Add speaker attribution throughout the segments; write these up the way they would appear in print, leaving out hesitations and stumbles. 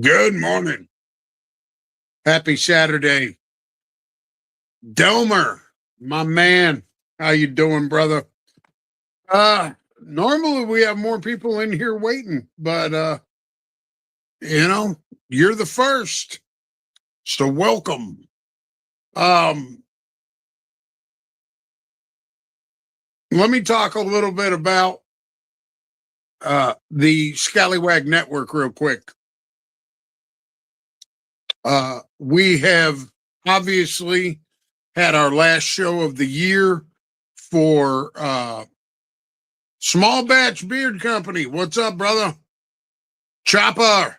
Speaker 1: Good morning. Happy Saturday. Delmer, my man. How you doing, brother? Uh Normally we have more people in here waiting, but you know, you're the first. So welcome. Um Let me talk a little bit about the Scallywag Network real quick. We have obviously had our last show of the year for Small Batch Beard Company. What's up, brother? Chopper.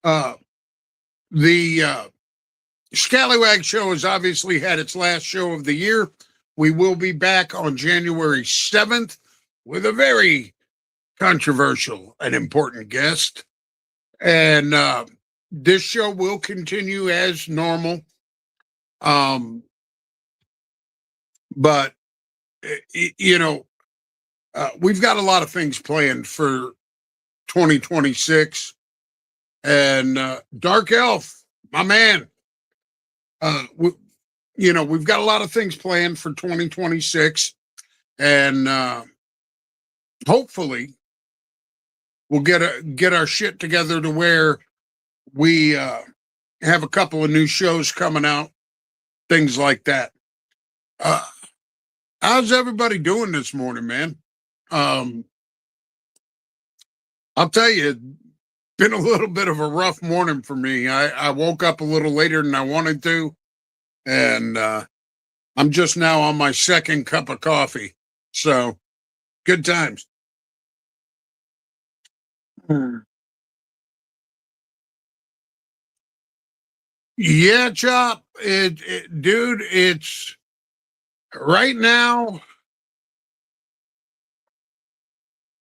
Speaker 1: Uh, the Scallywag Show has obviously had its last show of the year. We will be back on January 7th with a very controversial and important guest. And this show will continue as normal. Um, but, you know, we've got a lot of things planned for 2026. And Dark Elf, my man, we, we've got a lot of things planned for 2026, and hopefully we'll get our shit together to where we have a couple of new shows coming out, things like that. Uh, how's everybody doing this morning, man? Um, I'll tell you, it's been a little bit of a rough morning for me. I woke up a little later than I wanted to, and I'm just now on my second cup of coffee. So good times. Yeah, Chop. Dude, it's right now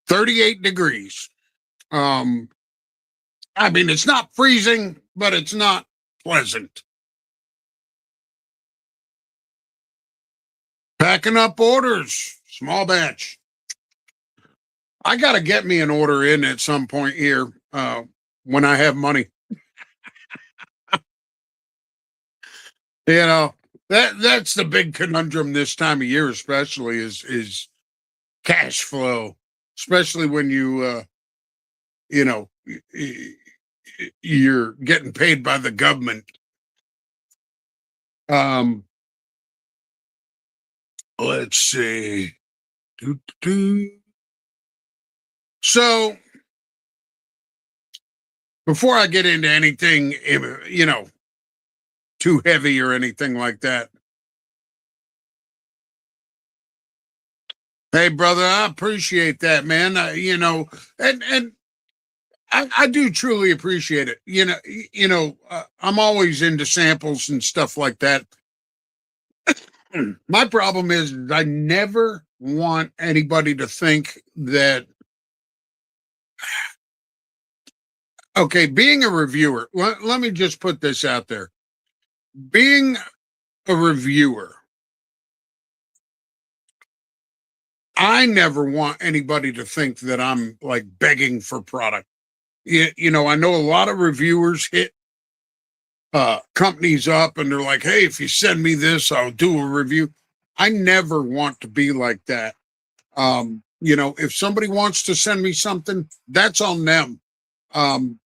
Speaker 1: 38 degrees. Um, I mean, it's not freezing, but it's not pleasant. Packing up orders, small batch. I got to get me an order in at some point here when I have money. You know, that's the big conundrum this time of year, especially is cash flow, especially when you know you're getting paid by the government. Um, let's see. Doo-doo. So before I get into anything, too heavy or anything like that, hey brother, I appreciate that, man. And I do truly appreciate it. I'm always into samples and stuff like that. My problem is I never want anybody to think that, okay, being a reviewer, let me just put this out there. Being a reviewer, I never want anybody to think that I'm like begging for product. I know a lot of reviewers hit companies up and they're like, hey, if you send me this, I'll do a review. I never want to be like that. If somebody wants to send me something, that's on them. Um,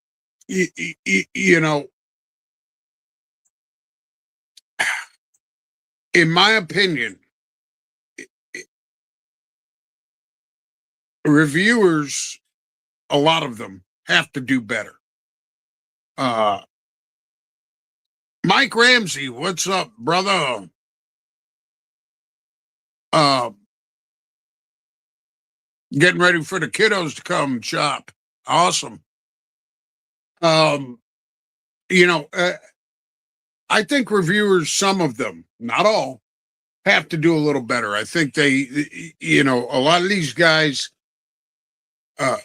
Speaker 1: you know, in my opinion, reviewers, a lot of them have to do better. Uh, Mike Ramsey, what's up, brother? Uh, Getting ready for the kiddos to come shop. Awesome. Um, you know, uh, I think reviewers, some of them, not all, have to do a little better. I think a lot of these guys, uh,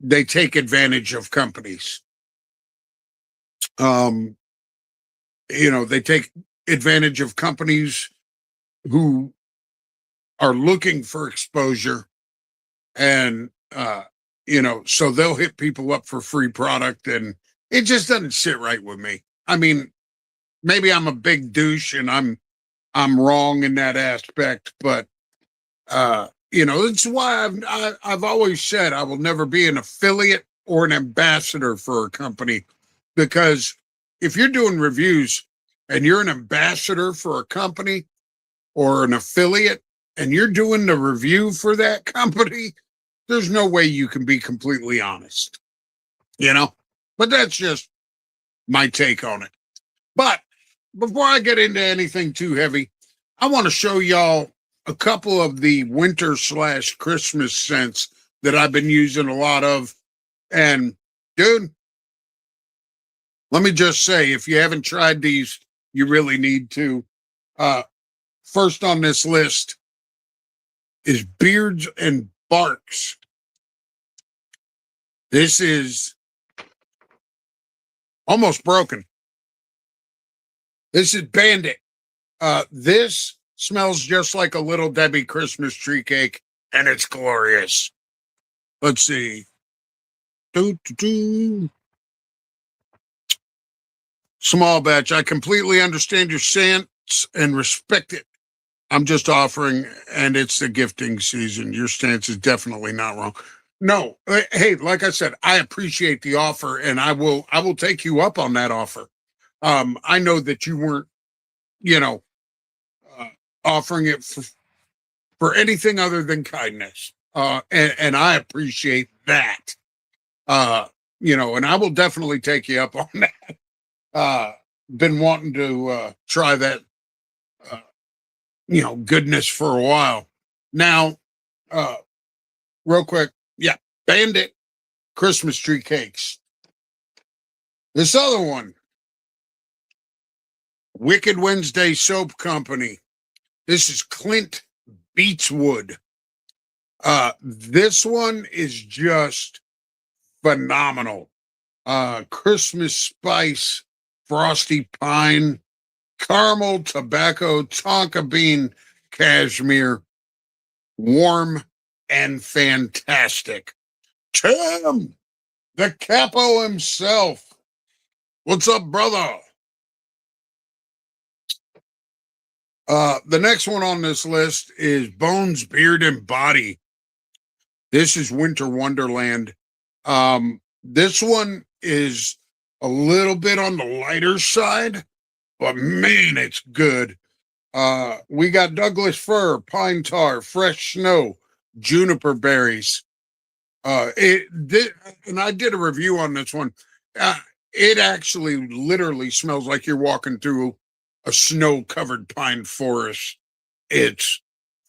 Speaker 1: they take advantage of companies. Um, they take advantage of companies who are looking for exposure and so they'll hit people up for free product, and it just doesn't sit right with me. I mean, maybe I'm a big douche and I'm wrong in that aspect, but it's why I've always said I will never be an affiliate or an ambassador for a company, because if you're doing reviews and you're an ambassador for a company or an affiliate and you're doing the review for that company, there's no way you can be completely honest, but that's just my take on it. But before I get into anything too heavy, I want to show y'all a couple of the winter/Christmas scents that I've been using a lot of. And dude, let me just say, if you haven't tried these, you really need to. First on this list is Beards and Barks. This is almost broken. This is Bandit. This smells just like a Little Debbie Christmas tree cake, and it's glorious. Let's see. Small batch. I completely understand your stance and respect it. I'm just offering, and it's the gifting season. Your stance is definitely not wrong. No, hey, like I said, I appreciate the offer, and I will take you up on that offer. I know that you weren't, offering it for anything other than kindness, and I appreciate that. And I will definitely take you up on that. Been wanting to try that, goodness for a while now. Real quick, yeah, Bandit Christmas tree cakes. This other one, Wicked Wednesday Soap Company. This is Clint Beechwood. This one is just phenomenal. Christmas spice, frosty pine, caramel, tobacco, tonka bean, cashmere, warm and fantastic. Tim, the capo himself. What's up, brother? The next one on this list is Bones, Beard, and Body. This is Winter Wonderland. This one is a little bit on the lighter side, but man, it's good. We got Douglas fir, pine tar, fresh snow, juniper berries. And I did a review on this one. It actually literally smells like you're walking through a snow-covered pine forest. It's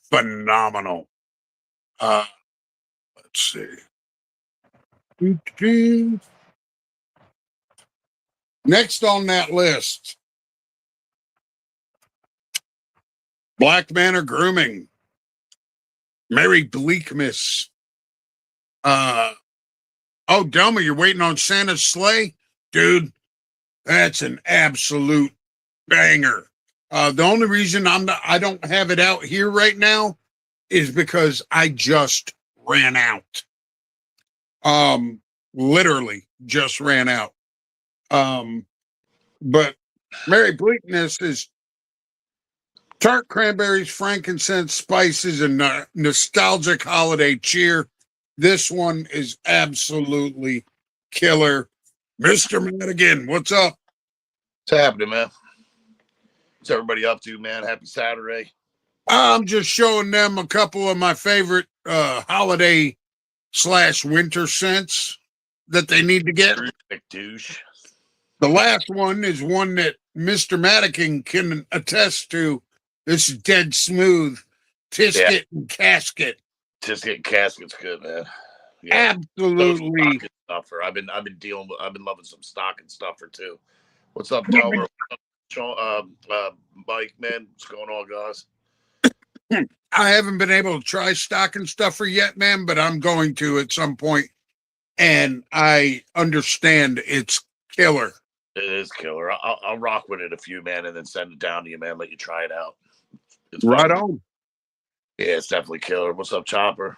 Speaker 1: phenomenal. Let's see. Next on that list, Black Manor Grooming, Merry Bleakmas. Oh, Delma, you're waiting on Santa's sleigh? Dude, that's an absolute banger. The only reason I don't have it out here right now is because I just ran out. Literally just ran out. But Merry Bleakness is tart cranberries, frankincense, spices, and nostalgic holiday cheer. This one is absolutely killer. Mr. Madigan, what's up?
Speaker 2: What's happening, man? What's everybody up to, man? Happy Saturday.
Speaker 1: I'm just showing them a couple of my favorite holiday/winter scents that they need to get.
Speaker 2: Douche.
Speaker 1: The last one is one that Mr. Madigan can attest to. This is Dead Smooth, Tisket and Casket.
Speaker 2: Tisket and Casket's good, man.
Speaker 1: Yeah. Absolutely.
Speaker 2: Stuffer. I've been loving some stocking stuffer too. What's up, Delmer? Mike, man, what's going on, guys?
Speaker 1: I haven't been able to try stocking stuffer yet, man, but I'm going to at some point. And I understand it's killer.
Speaker 2: It is killer. I'll rock with it a few, man, and then send it down to you, man. Let you try it out.
Speaker 1: It's right on.
Speaker 2: Yeah, it's definitely killer. What's up, Chopper?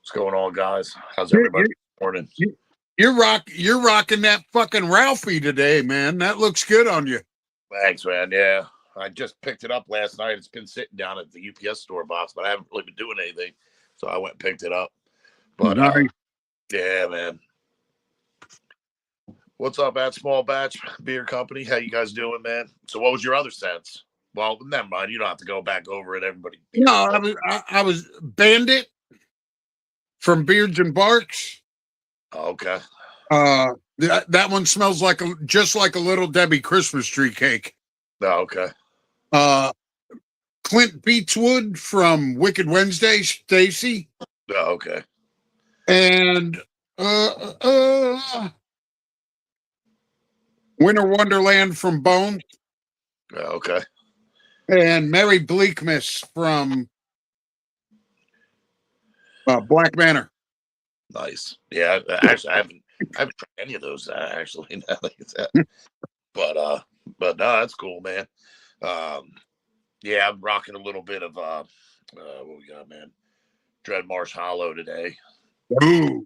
Speaker 2: What's going on, guys? How's
Speaker 1: You're,
Speaker 2: everybody this morning?
Speaker 1: you're rocking that fucking Ralphie today, man. That looks good on you.
Speaker 2: Thanks, man. Yeah, I just picked it up last night. It's been sitting down at the UPS store box, but I haven't really been doing anything, so I went and picked it up. But
Speaker 1: Nice.
Speaker 2: yeah, man. What's up at Small Batch Beer Company? How you guys doing, man? So, what was your other sense? Well, never mind. You don't have to go back over it. Everybody.
Speaker 1: No, I was Bandit from Beards and Barks.
Speaker 2: Oh, okay.
Speaker 1: That one smells just like a little Debbie Christmas tree cake.
Speaker 2: Oh, okay.
Speaker 1: Clint Beatswood from Wicked Wednesday, Stacy.
Speaker 2: Oh, okay.
Speaker 1: And Winter Wonderland from Bone.
Speaker 2: Oh, okay.
Speaker 1: And Mary Bleakmas from Black Manor.
Speaker 2: Nice. Yeah, actually, I haven't tried any of those actually. Now that it's that. But no, that's cool, man. Yeah, I'm rocking a little bit of what we got, man. Dread Marsh Hollow today.
Speaker 1: Ooh,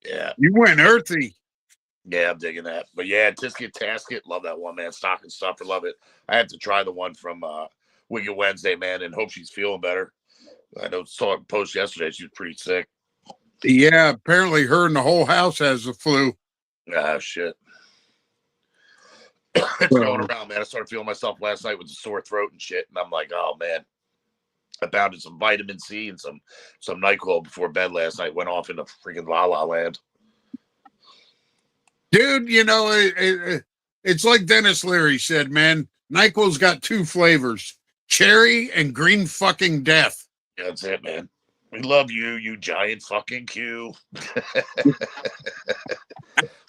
Speaker 2: Yeah,
Speaker 1: you went earthy.
Speaker 2: yeah, I'm digging that. But yeah, Tisket Tasket, love that one, man. Stocking Stuffer, love it. I had to try the one from Wicked Wednesday, man, and hope she's feeling better. I know saw a post yesterday. She was pretty sick.
Speaker 1: Yeah, apparently her and the whole house has the flu.
Speaker 2: Ah, shit. It's going around, man. I started feeling myself last night with a sore throat and shit, and I'm like, oh man. I pounded some vitamin C and some NyQuil before bed last night. Went off into freaking la la land.
Speaker 1: Dude, you know, it's like Dennis Leary said, man. NyQuil's got two flavors, cherry and green fucking death.
Speaker 2: Yeah, that's it, man. We love you, you giant fucking Q.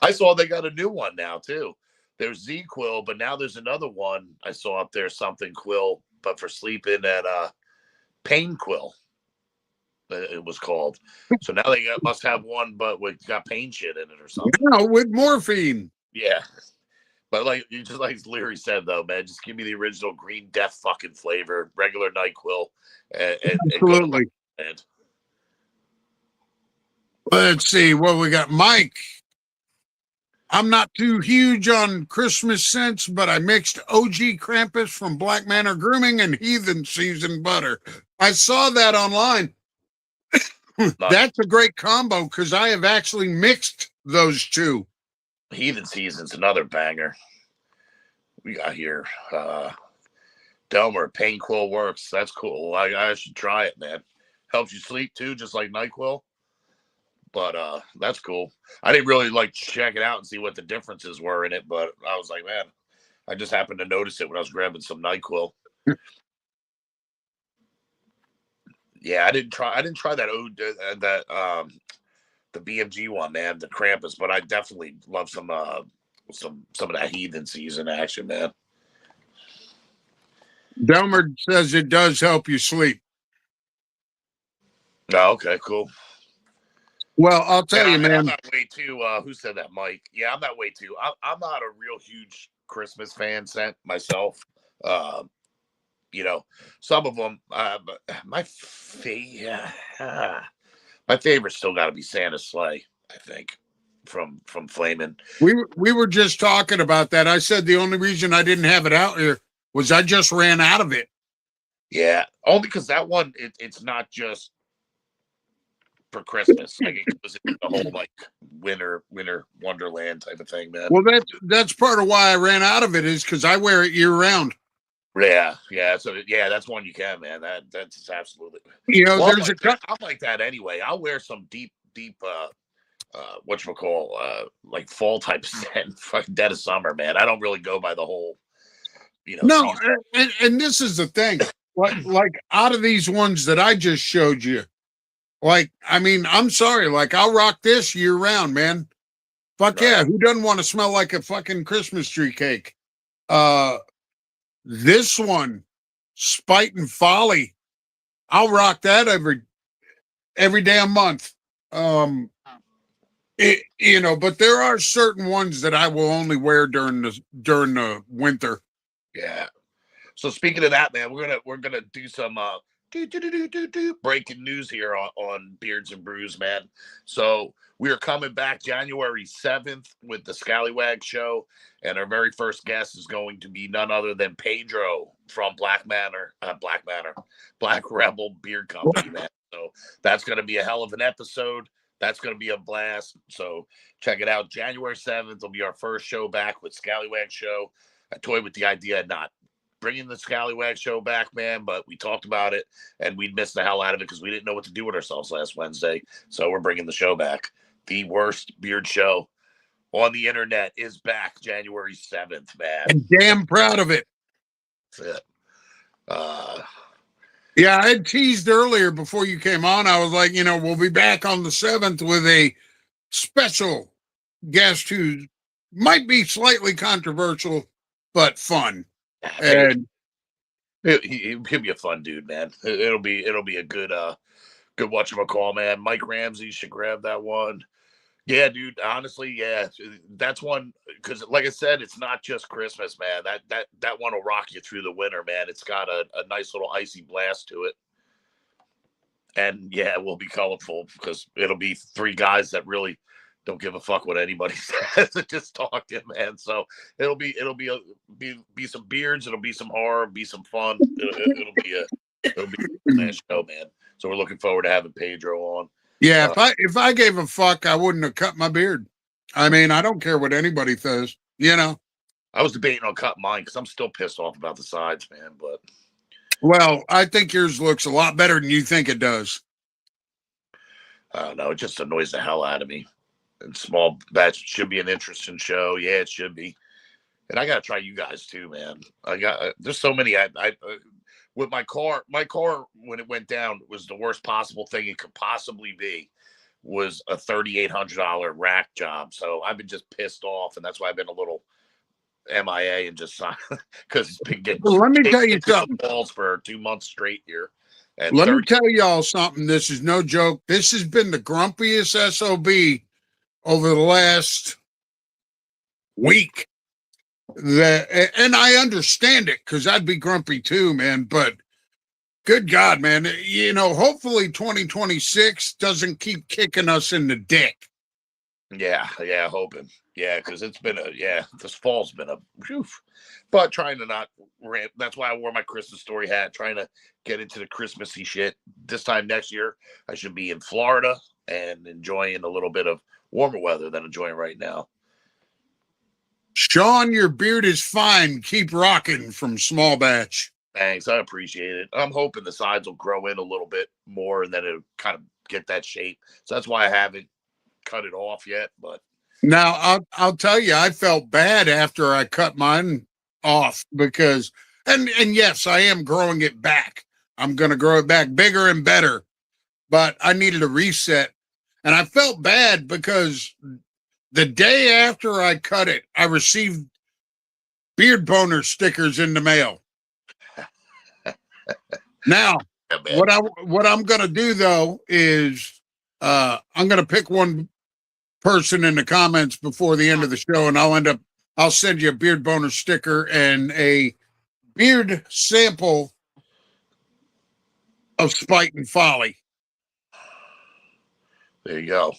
Speaker 2: I saw they got a new one now, too. There's Z-Quill, but now there's another one I saw up there, something Quill, but for sleeping at Pain Quill, it was called. So now they must have one, but got pain shit in it or something.
Speaker 1: Yeah, with morphine.
Speaker 2: Yeah. But just like Leary said, though, man, just give me the original green death fucking flavor, regular NyQuil, and
Speaker 1: Absolutely.
Speaker 2: And
Speaker 1: let's see what we got. Mike, I'm not too huge on Christmas scents, but I mixed OG Krampus from Black Manor Grooming and Heathen Seasoned Butter. I saw that online. That's a great combo because I have actually mixed those two.
Speaker 2: Heathen Season's another banger. We got here Delmer, Pain Quill Works. That's cool. I should try it, man. Helps you sleep too, just like NyQuil. But that's cool. I didn't really check it out and see what the differences were in it, but I was like, man, I just happened to notice it when I was grabbing some NyQuil. Yeah, I didn't try that the BMG one, man, the Krampus, but I definitely love some of that Heathen Season action, man.
Speaker 1: Delmer says it does help you sleep.
Speaker 2: Oh, okay, cool.
Speaker 1: Well, I'll tell you, man.
Speaker 2: I'm that way too. Who said that, Mike? Yeah, I'm that way too. I'm not a real huge Christmas fan scent myself. You know, some of them. But my favorite still got to be Santa's Sleigh. I think from Flamin'.
Speaker 1: We were just talking about that. I said the only reason I didn't have it out here was I just ran out of it.
Speaker 2: Yeah, only because that one it's not just for Christmas. It goes into the whole winter wonderland type of thing, man.
Speaker 1: Well, that's part of why I ran out of it is because I wear it year round.
Speaker 2: Yeah. So that's one you can, man. That's absolutely.
Speaker 1: You know,
Speaker 2: there's I'm like that anyway. I'll wear some deep whatchamacall, like fall type scent, fucking dead of summer, man. I don't really go by the whole,
Speaker 1: No, and this is the thing. Like out of these ones that I just showed you, I'm sorry, I'll rock this year round, man. Fuck right. Yeah, who doesn't want to smell like a fucking Christmas tree cake? This one, Spite and Folly, I'll rock that every damn month. But there are certain ones that I will only wear during the winter.
Speaker 2: Yeah. So speaking of that, man, we're gonna do some Breaking news here on Beards and Brews, man. So we are coming back January 7th with the Scallywag Show, and our very first guest is going to be none other than Pedro from Black Rebel Beard Company, man. So that's going to be a hell of an episode. That's going to be a blast. So check it out. January 7th will be our first show back with Scallywag Show. I toyed with the idea of not bringing the Scallywag Show back, man, but we talked about it and we'd missed the hell out of it because we didn't know what to do with ourselves last Wednesday. So we're bringing the show back. The worst beard show on the internet is back January 7th, man.
Speaker 1: I'm damn proud of it.
Speaker 2: That's it.
Speaker 1: Yeah, I had teased earlier before you came on. I was like, we'll be back on the 7th with a special guest who might be slightly controversial, but fun. And
Speaker 2: he'll be a fun dude, man. It'll be a good whatchamacall, man. Mike Ramsey should grab that one. Yeah, dude. Honestly, yeah, that's one because, like I said, it's not just Christmas, man. That one will rock you through the winter, man. It's got a nice little icy blast to it, and yeah, it will be colorful because it'll be three guys that really don't give a fuck what anybody says. Just talking, man. So it'll be some beards. It'll be some horror. Be some fun. It'll be a nice show, man. So we're looking forward to having Pedro on.
Speaker 1: Yeah, if I gave a fuck, I wouldn't have cut my beard. I mean, I don't care what anybody says.
Speaker 2: I was debating on cutting mine because I'm still pissed off about the sides, man. But
Speaker 1: well, I think yours looks a lot better than you think it does.
Speaker 2: I don't know. It just annoys the hell out of me. And small batch should be an interesting show. Yeah, it should be. And I got to try you guys too, man. There's so many. With my car when it went down was the worst possible thing it could possibly be. Was a $3,800 rack job. So I've been just pissed off, and that's why I've been a little MIA and just because it's been getting.
Speaker 1: Well, let me tell you something.
Speaker 2: Balls for 2 months straight here. And
Speaker 1: let me tell y'all something. This is no joke. This has been the grumpiest SOB over the last week. And I understand it because I'd be grumpy too, man. But good God, man, hopefully 2026 doesn't keep kicking us in the dick.
Speaker 2: Yeah, hoping. Yeah, because it's been this fall's been a whew. But trying to not rant. That's why I wore my Christmas story hat, trying to get into the Christmassy shit. This time next year, I should be in Florida and enjoying a little bit of warmer weather than enjoying right now.
Speaker 1: Sean, your beard is fine. Keep rocking from Small Batch.
Speaker 2: Thanks. I appreciate it. I'm hoping the sides will grow in a little bit more and then it'll kind of get that shape. So that's why I haven't cut it off yet. But
Speaker 1: now I'll tell you, I felt bad after I cut mine off because, and yes, I am growing it back. I'm going to grow it back bigger and better, but I needed a reset. And I felt bad because the day after I cut it, I received beard boner stickers in the mail. Now, what I'm going to do though is I'm going to pick one person in the comments before the end of the show, and I'll send you a beard boner sticker and a beard sample of Spite and Folly.
Speaker 2: There you go.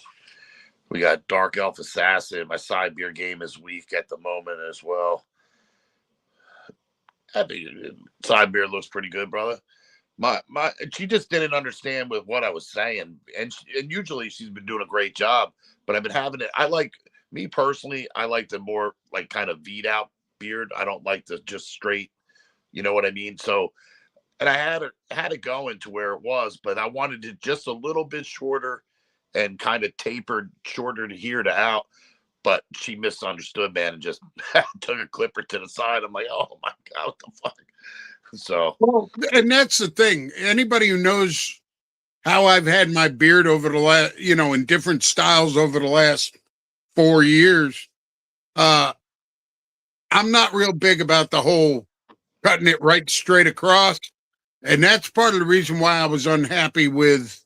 Speaker 2: We got Dark Elf Assassin. My side beer game is weak at the moment as well. I think side beer looks pretty good, brother. She just didn't understand with what I was saying, and usually she's been doing a great job. But I've been having it. Me personally, I like the more like kind of V'd out beard. I don't like the just straight. You know what I mean? So, and I had it going to where it was, but I wanted it just a little bit shorter and kind of tapered shorter to here to out. But she misunderstood, man, and just took a clipper to the side. I'm like, oh my God, what the fuck? So,
Speaker 1: well, and that's the thing. Anybody who knows how I've had my beard over the last, in different styles over the last 4 years, I'm not real big about the whole cutting it right straight across. And that's part of the reason why I was unhappy with,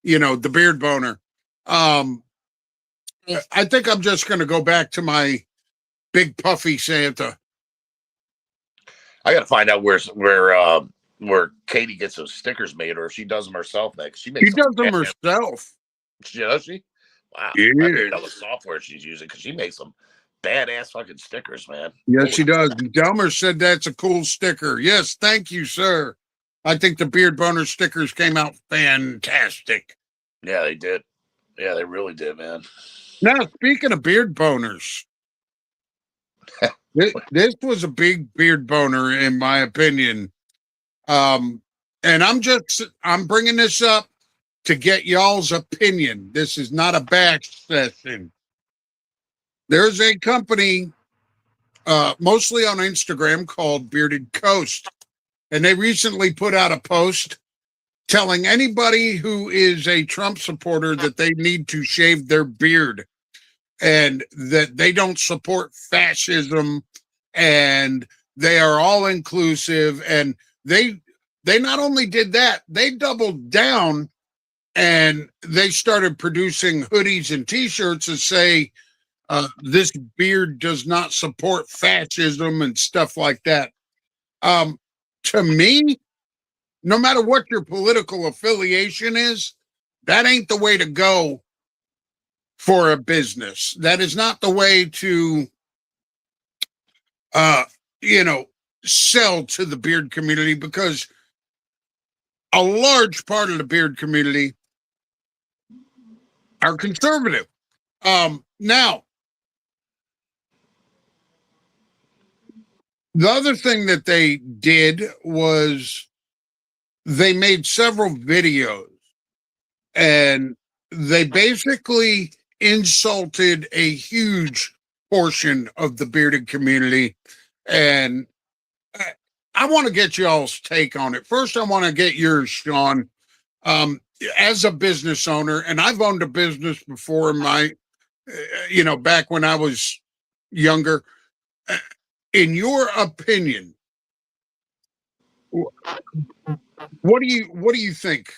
Speaker 1: the beard boner. I think I'm just going to go back to my big puffy Santa.
Speaker 2: I got to find out where where Katie gets those stickers made, or if she does them herself, man. 'Cause she
Speaker 1: She
Speaker 2: makes some
Speaker 1: does them
Speaker 2: badass.
Speaker 1: herself.
Speaker 2: Does she? Wow. I didn't
Speaker 1: Yeah.
Speaker 2: know the software she's using because she makes some badass fucking stickers, man.
Speaker 1: Yes,
Speaker 2: Holy
Speaker 1: she does. Delmer said that's a cool sticker. Yes, thank you, sir. I think the Beard Boner stickers came out fantastic.
Speaker 2: yeah, they did. Yeah, they really did, man.
Speaker 1: Now, speaking of beard boners, this was a big beard boner, in my opinion. And I'm bringing this up to get y'all's opinion. This is not a bash session. There's a company, mostly on Instagram, called Bearded Coast, and they recently put out a post telling anybody who is a Trump supporter that they need to shave their beard and that they don't support fascism and they are all inclusive. And they not only did that, they doubled down and they started producing hoodies and t-shirts that say this beard does not support fascism and stuff like that. um, to me, no matter what your political affiliation is, that ain't the way to go for a business. That is not the way to, uh, you know, sell to the beard community, because a large part of the beard community are conservative. Now, the other thing that they did was they made several videos and they basically insulted a huge portion of the bearded community. And I, I want to get y'all's take on it. First, I want to get yours, Sean. Um, as a business owner, and I've owned a business before in my, back when I was younger. Uh, In your opinion, what do you think,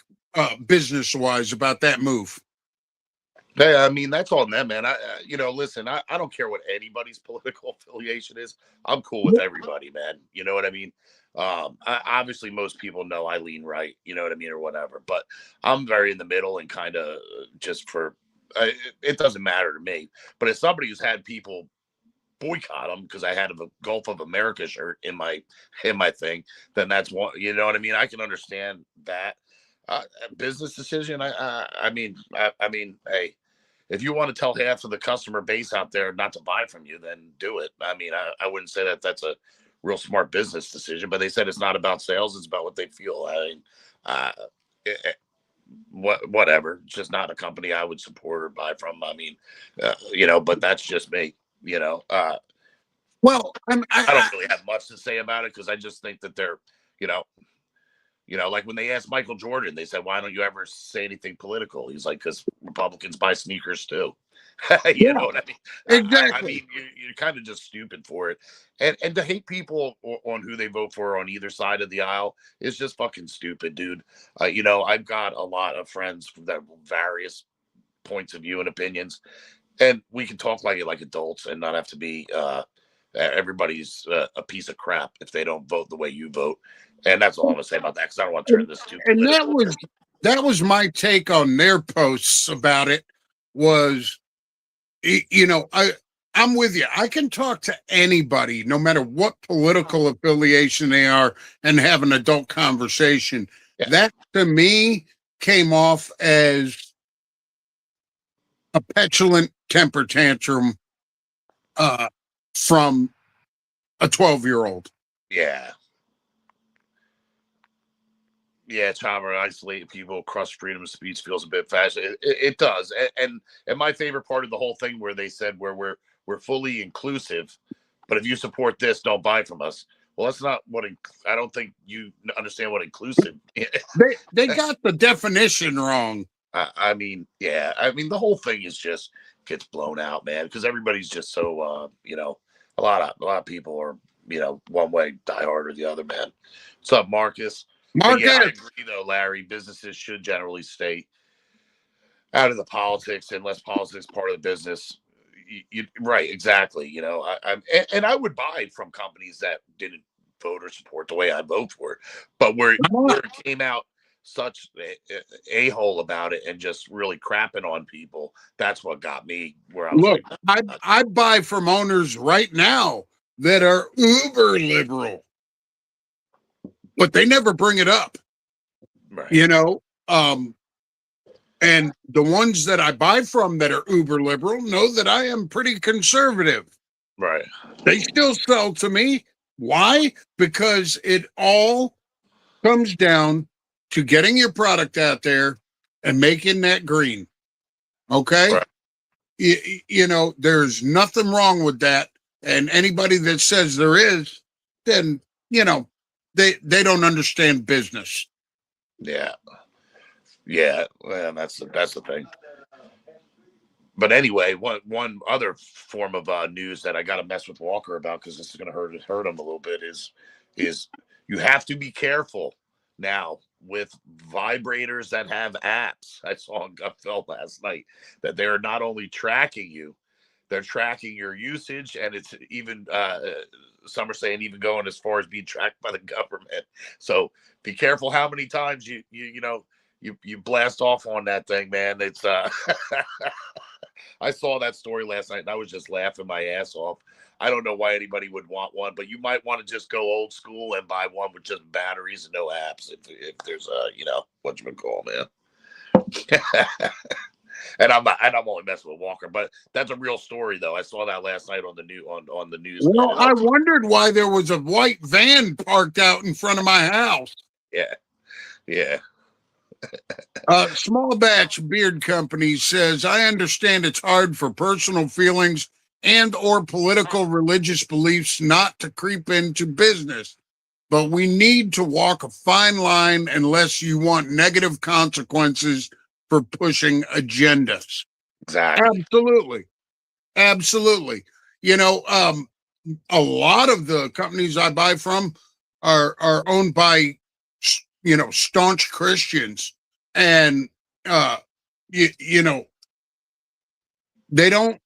Speaker 1: business wise, about that move?
Speaker 2: Yeah, I mean that's on them, man. Listen, I don't care what anybody's political affiliation is. I'm cool with everybody, man. You know what I mean? Obviously, most people know I lean right. You know what I mean, or whatever. But I'm very in the middle and kind of just for. It doesn't matter to me. But as somebody who's had people boycott them because I had a Gulf of America shirt in my thing, then that's one. You know what I mean? I can understand that business decision. I mean, hey, if you want to tell half of the customer base out there not to buy from you, then do it. I mean, I wouldn't say that that's a real smart business decision, but they said it's not about sales; it's about what they feel. I mean, uh, whatever. It's just not a company I would support or buy from. I mean, but that's just me. You know,
Speaker 1: Well,
Speaker 2: I don't really have much to say about it because I just think that they're, you know, like when they asked Michael Jordan, they said, "Why don't you ever say anything political?" He's like, "Because Republicans buy sneakers too." You
Speaker 1: yeah,
Speaker 2: know what I mean? I
Speaker 1: exactly.
Speaker 2: mean, you're kind of just stupid for it, and to hate people on who they vote for on either side of the aisle is just fucking stupid, dude. I've got a lot of friends that have various points of view and opinions, and we can talk like adults and not have to be everybody's a piece of crap if they don't vote the way you vote. And that's all I'm gonna say about that because I don't want to turn
Speaker 1: And,
Speaker 2: this too
Speaker 1: and
Speaker 2: political here.
Speaker 1: that was my take on their posts about it. Was, I'm with you. I can talk to anybody, no matter what political affiliation they are, and have an adult conversation.
Speaker 2: Yeah,
Speaker 1: That to me came off as a petulant temper tantrum, uh, from a 12-year-old.
Speaker 2: yeah, yeah. Trying to isolate people, crush freedom of speech feels a bit fascist. It does, and my favorite part of the whole thing where they said where we're fully inclusive, but if you support this, don't buy from us. Well, that's not what I don't think you understand what inclusive.
Speaker 1: They got the definition wrong.
Speaker 2: I mean, yeah. I mean, the whole thing is just gets blown out, man, because everybody's just so a lot of people are one way die hard or the other, man. What's up, Marcus? But yeah, I
Speaker 1: Marquez,
Speaker 2: agree though, Larry. Businesses should generally stay out of the politics unless politics is part of the business. Right, exactly. And I would buy from companies that didn't vote or support the way I vote for it. But where it came out such a hole about it and just really crapping on people, that's what got me where I was
Speaker 1: Look,
Speaker 2: like,
Speaker 1: I buy from owners right now that are uber liberal, but they never bring it up.
Speaker 2: right.
Speaker 1: You know, and the ones that I buy from that are uber liberal know that I am pretty conservative.
Speaker 2: Right.
Speaker 1: They still sell to me. Why? Because it all comes down to getting your product out there and making that green. Okay.
Speaker 2: Right.
Speaker 1: You know, there's nothing wrong with that. And anybody that says there is, then, you know, they don't understand business.
Speaker 2: Yeah. Yeah. Well, that's the thing. But anyway, one other form of news that I got to mess with Walker about, because this is going to hurt him a little bit, is you have to be careful now with vibrators that have apps. I saw on Gutfeld last night that they're not only tracking you, they're tracking your usage, and it's even some are saying even going as far as being tracked by the government. So be careful how many times you blast off on that thing, man. It's I saw that story last night and I was just laughing my ass off. I don't know why anybody would want one, but you might want to just go old school and buy one with just batteries and no apps if there's whatchamacall, man. I'm only messing with Walker, but that's a real story though. I saw that last night on the news.
Speaker 1: Well, I wondered why there was a white van parked out in front of my house.
Speaker 2: Yeah. Yeah.
Speaker 1: Small Batch Beard Company says, I understand it's hard for personal feelings and or political religious beliefs not to creep into business, but we need to walk a fine line unless you want negative consequences for pushing agendas.
Speaker 2: Exactly.
Speaker 1: Absolutely. You know, a lot of the companies I buy from are owned by, you know, staunch Christians. And you know, they don't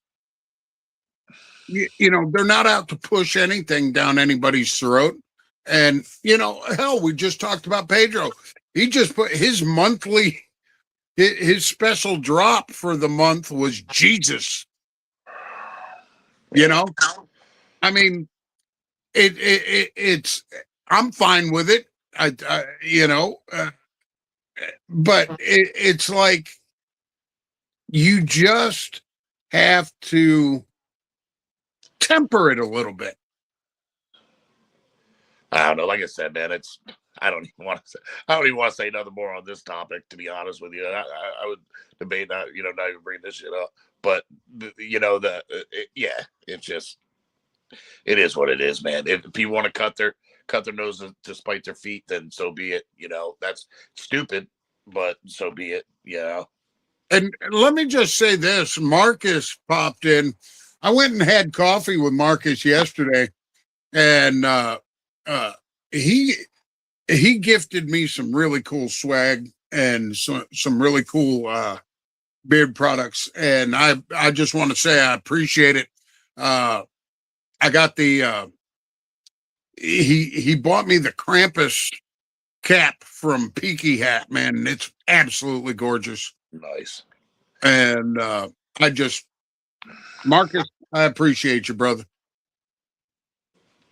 Speaker 1: you know, they're not out to push anything down anybody's throat. And you know, hell, we just talked about Pedro. He just put his monthly his special drop for the month was Jesus. You know, I mean, it's I'm fine with it. You know, but it's like you just have to temper it a little bit.
Speaker 2: I don't know. Like I said, man, I don't even want to say nothing more on this topic, to be honest with you. I would debate not even bring this shit up, but it's just, it is what it is, man. If people want to cut their nose to spite their feet, then so be it. You know, that's stupid, but so be it.
Speaker 1: And let me just say this: Marcus popped in. I went and had coffee with Marcus yesterday, and he gifted me some really cool swag and some really cool beard products, and I just want to say I appreciate it. I got the he bought me the Krampus cap from Peaky Hat, man, and it's absolutely gorgeous.
Speaker 2: Nice.
Speaker 1: And Marcus, I appreciate you, brother.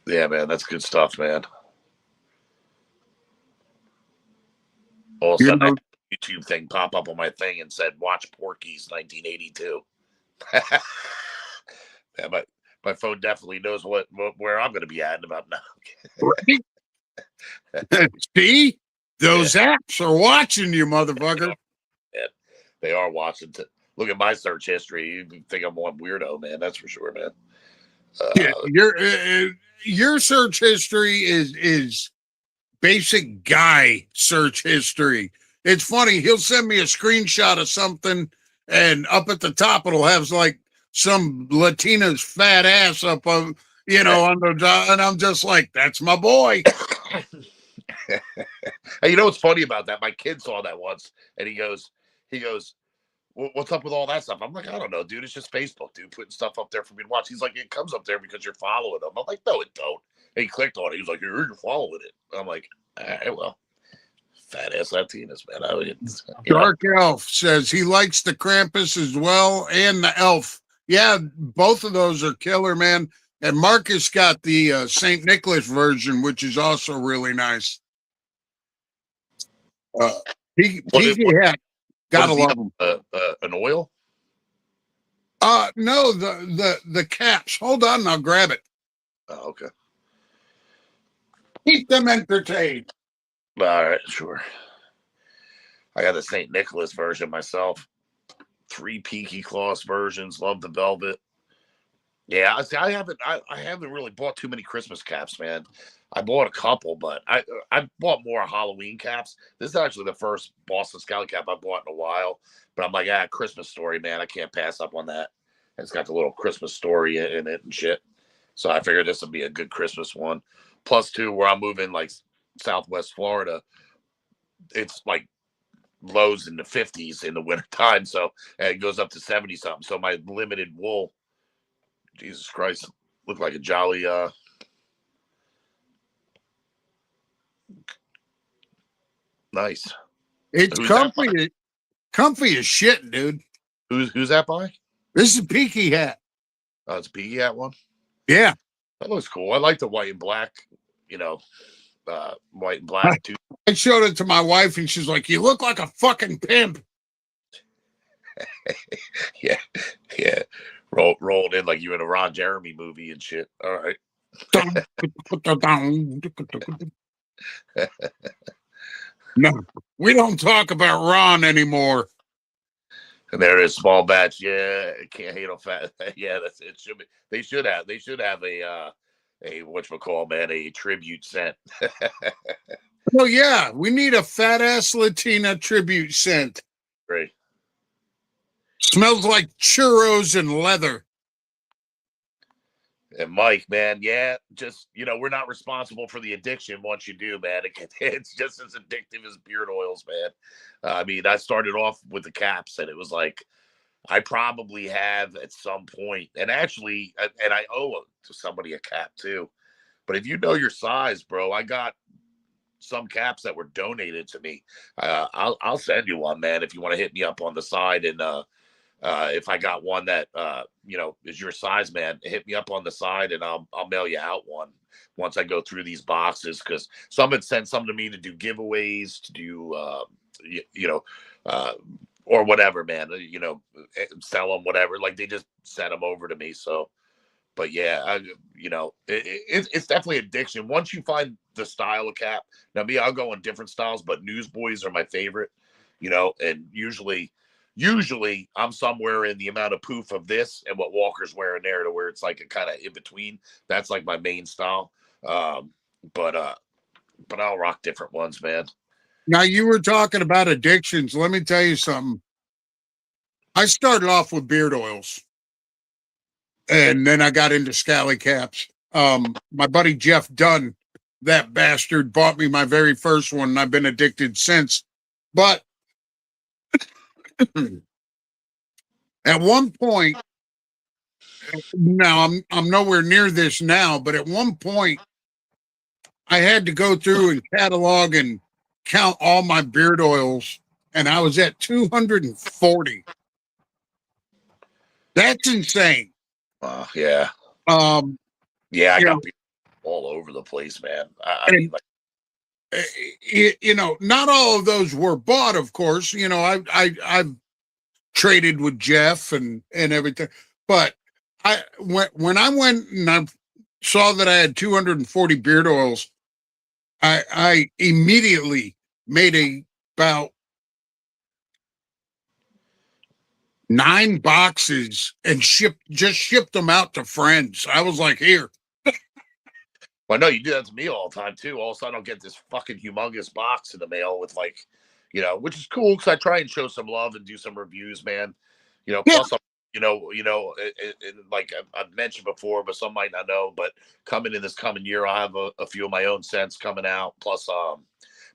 Speaker 2: Yeah, man, that's good stuff, man. All of a sudden, a YouTube thing pop up on my thing and said, "Watch Porky's 1982." Yeah, my phone definitely knows where I'm going to be at in about now.
Speaker 1: Right? See, those apps are watching you, motherfucker.
Speaker 2: Yeah, they are watching. Look at my search history. You think I'm one weirdo, man? That's for sure, man.
Speaker 1: Yeah, your search history is basic guy search history. It's funny. He'll send me a screenshot of something, and up at the top it'll have like some Latina's fat ass up on on the, and I'm just like, that's my boy.
Speaker 2: Hey, you know what's funny about that? My kid saw that once, and he goes, "What's up with all that stuff?" I'm like, "I don't know, dude. It's just Facebook, dude, putting stuff up there for me to watch." He's like, "It comes up there because you're following them." I'm like, "No, it don't. He clicked on it. He was like, "You're following it." I'm like, "All right, well, fat ass Latinas, man."
Speaker 1: Dark Elf says he likes the Krampus as well and the Elf. Yeah, both of those are killer, man. And Marcus got the St. Nicholas version, which is also really nice. Peaky hat. Gotta love them.
Speaker 2: An oil?
Speaker 1: No, the caps. Hold on, I'll grab it.
Speaker 2: Oh, okay.
Speaker 1: Keep them entertained.
Speaker 2: All right, sure. I got the St. Nicholas version myself. 3 Peaky Claus versions. Love the velvet. Yeah, I haven't really bought too many Christmas caps, man. I bought a couple, but I bought more Halloween caps. This is actually the first Boston Scout cap I bought in a while. But I'm like, Christmas story, man. I can't pass up on that. It's got the little Christmas story in it and shit. So I figured this would be a good Christmas one. Plus, too, where I'm moving, like Southwest Florida, it's like lows in the 50s in the wintertime. So and it goes up to 70 something. So my limited wool, Jesus Christ, looked like a jolly nice.
Speaker 1: It's comfy as shit, dude.
Speaker 2: Who's that by?
Speaker 1: This is a Peaky hat.
Speaker 2: Oh, it's a Peaky hat one?
Speaker 1: Yeah.
Speaker 2: That looks cool. I like the white and black, white and black too.
Speaker 1: I showed it to my wife and she's like, "You look like a fucking pimp."
Speaker 2: Yeah. Rolled in like you in a Ron Jeremy movie and shit. All right.
Speaker 1: No, we don't talk about Ron anymore.
Speaker 2: And there is small batch. Yeah, can't hate on fat. Yeah, that's it. Should be. They should have a whatchamacall, man, a tribute scent.
Speaker 1: Oh yeah, we need a fat ass Latina tribute scent.
Speaker 2: Great.
Speaker 1: Smells like churros and leather.
Speaker 2: And Mike, man, yeah, just we're not responsible for the addiction. Once you do, man, it's just as addictive as beard oils, man. I mean, I started off with the caps, and it was like I probably have at some point, and actually, and I owe to somebody a cap too. But if you know your size, bro, I got some caps that were donated to me. I'll send you one, man, if you want to hit me up on the side. And if I got one that is your size, man, hit me up on the side, and I'll mail you out one once I go through these boxes, because some had sent some to me to do giveaways, to do or whatever, man. Sell them, whatever. Like they just sent them over to me. So. But yeah, it's definitely addiction. Once you find the style of cap, now I'll go in different styles, but Newsboys are my favorite, and usually I'm somewhere in the amount of poof of this and what Walker's wearing there, to where it's like a kind of in between. That's like my main style. But I'll rock different ones, man.
Speaker 1: Now you were talking about addictions. Let me tell you something. I started off with beard oils. And then I got into Scally caps. My buddy Jeff Dunn, that bastard, bought me my very first one, and I've been addicted since. But at one point, now I'm nowhere near this now, but at one point, I had to go through and catalog and count all my beard oils, and I was at 240. That's insane.
Speaker 2: Yeah. Yeah, I got all over the place, man. I mean,
Speaker 1: not all of those were bought, of course. I've traded with Jeff and everything, but when I went and I saw that I had 240 beard oils, I immediately made about 9 boxes and shipped them out to friends. I was like, here.
Speaker 2: Well, no, you do that to me all the time too. All of a sudden, I'll get this fucking humongous box in the mail with which is cool, because I try and show some love and do some reviews, man. Plus, like I've mentioned before, but some might not know. But coming in this coming year, I have a few of my own scents coming out. Plus,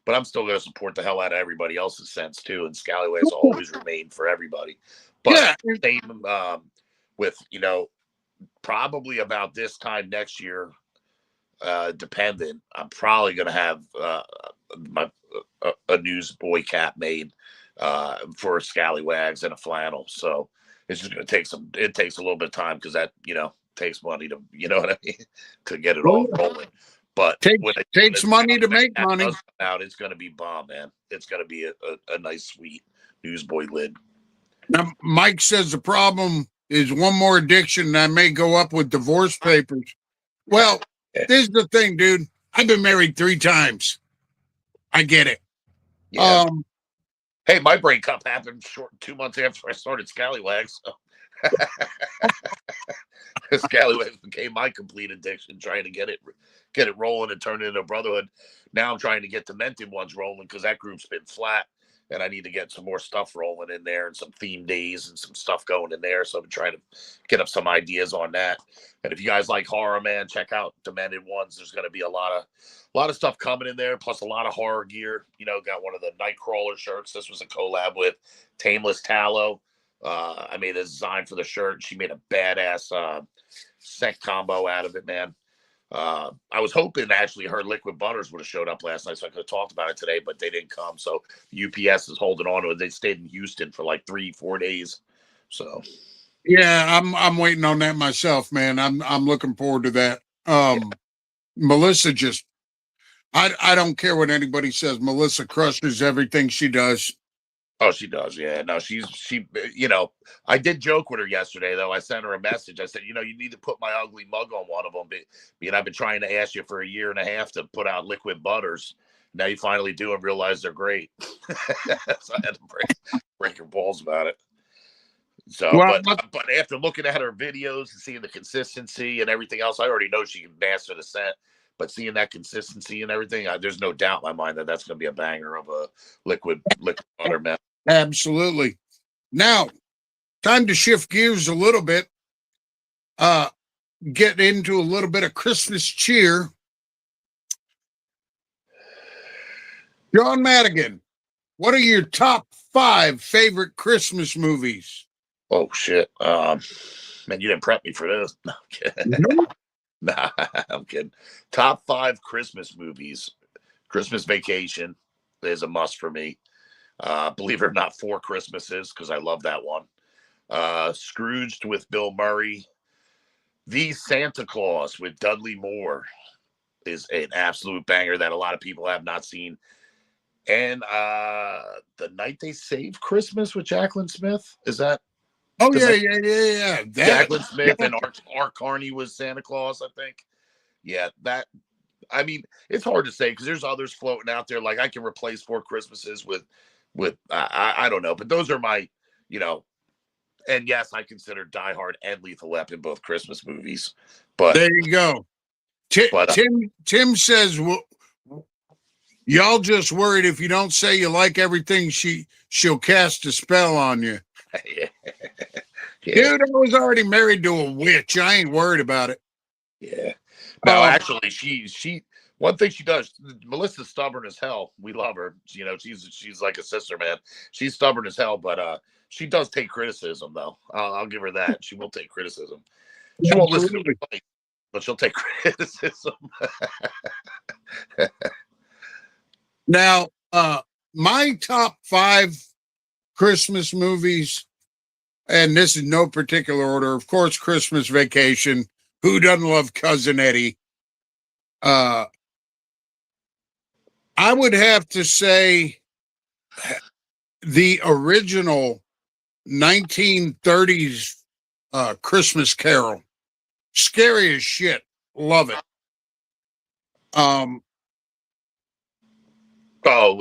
Speaker 2: but I'm still going to support the hell out of everybody else's scents too. And Scallywags always remain for everybody. But same with probably about this time next year, dependent, I'm probably gonna have my a newsboy cap made for scallywags and a flannel. So it's just gonna take some. It takes a little bit of time because that takes money to what I mean to get it all rolling. But
Speaker 1: Takes money to make
Speaker 2: that
Speaker 1: money.
Speaker 2: does come out, it's gonna be bomb, man. It's gonna be a nice sweet newsboy lid.
Speaker 1: Now, Mike says the problem is one more addiction and I may go up with divorce papers. Well, this is the thing, dude. I've been married 3 times. I get it.
Speaker 2: Yeah. Hey, my breakup happened 2 months after I started Scallywags. So. Scallywags became my complete addiction, trying to get it rolling and turn it into a brotherhood. Now I'm trying to get Demented ones rolling because that group's been flat, and I need to get some more stuff rolling in there and some theme days and some stuff going in there. So I'm trying to get up some ideas on that. And if you guys like horror, man, check out Demented ones. There's going to be a lot of stuff coming in there, plus a lot of horror gear. Got one of the Nightcrawler shirts. This was a collab with Tameless Tallow. I made a design for the shirt. She made a badass set combo out of it, man. I was hoping actually her liquid butters would have showed up last night so I could have talked about it today, but they didn't come. So UPS is holding on to it. They stayed in Houston for like 3-4 days. So
Speaker 1: yeah, I'm waiting on that myself, man. I'm looking forward to that. Melissa just I don't care what anybody says. Melissa crushes everything she does.
Speaker 2: Oh, she does. Yeah. No, she, I did joke with her yesterday, though. I sent her a message. I said, you need to put my ugly mug on one of them. I've been trying to ask you for 1.5 years to put out liquid butters. Now you finally do and realize they're great. So I had to break her balls about it. So,
Speaker 1: Well,
Speaker 2: but after looking at her videos and seeing the consistency and everything else, I already know she can master the scent. But seeing that consistency and everything, there's no doubt in my mind that that's going to be a banger of a liquid butter, man.
Speaker 1: absolutely. Now, time to shift gears a little bit. Get into a little bit of Christmas cheer. John Madigan, what are your top 5 favorite Christmas movies?
Speaker 2: Oh shit. Man, you didn't prep me for this. No, I'm kidding.
Speaker 1: Nope.
Speaker 2: Nah, I'm kidding. Top 5 Christmas movies. Christmas Vacation is a must for me. Believe it or not, 4 Christmases, because I love that one. Scrooged with Bill Murray. The Santa Claus with Dudley Moore is an absolute banger that a lot of people have not seen. And The Night They Saved Christmas with Jacqueline Smith. Is that?
Speaker 1: Oh, yeah.
Speaker 2: Jacqueline Smith and Art Carney was Santa Claus, I think. Yeah, I mean, it's hard to say because there's others floating out there. Like I can replace 4 Christmases with I don't know, but those are my, and yes, I consider Die Hard and Lethal Weapon both Christmas movies. But
Speaker 1: there you go. Tim says, well, y'all just worried if you don't say you like everything, she'll cast a spell on you.
Speaker 2: Yeah.
Speaker 1: Dude, I was already married to a witch. I ain't worried about it.
Speaker 2: Yeah. No, actually, she one thing she does. Melissa's stubborn as hell. We love her. She's like a sister, man. She's stubborn as hell, but she does take criticism, though. I'll give her that. She will take criticism. She won't listen to me, but she'll take criticism.
Speaker 1: Now, my top 5 Christmas movies, and this is no particular order. Of course, Christmas Vacation. Who doesn't love Cousin Eddie? I would have to say the original 1930s Christmas Carol. Scary as shit. Love it.
Speaker 2: Oh,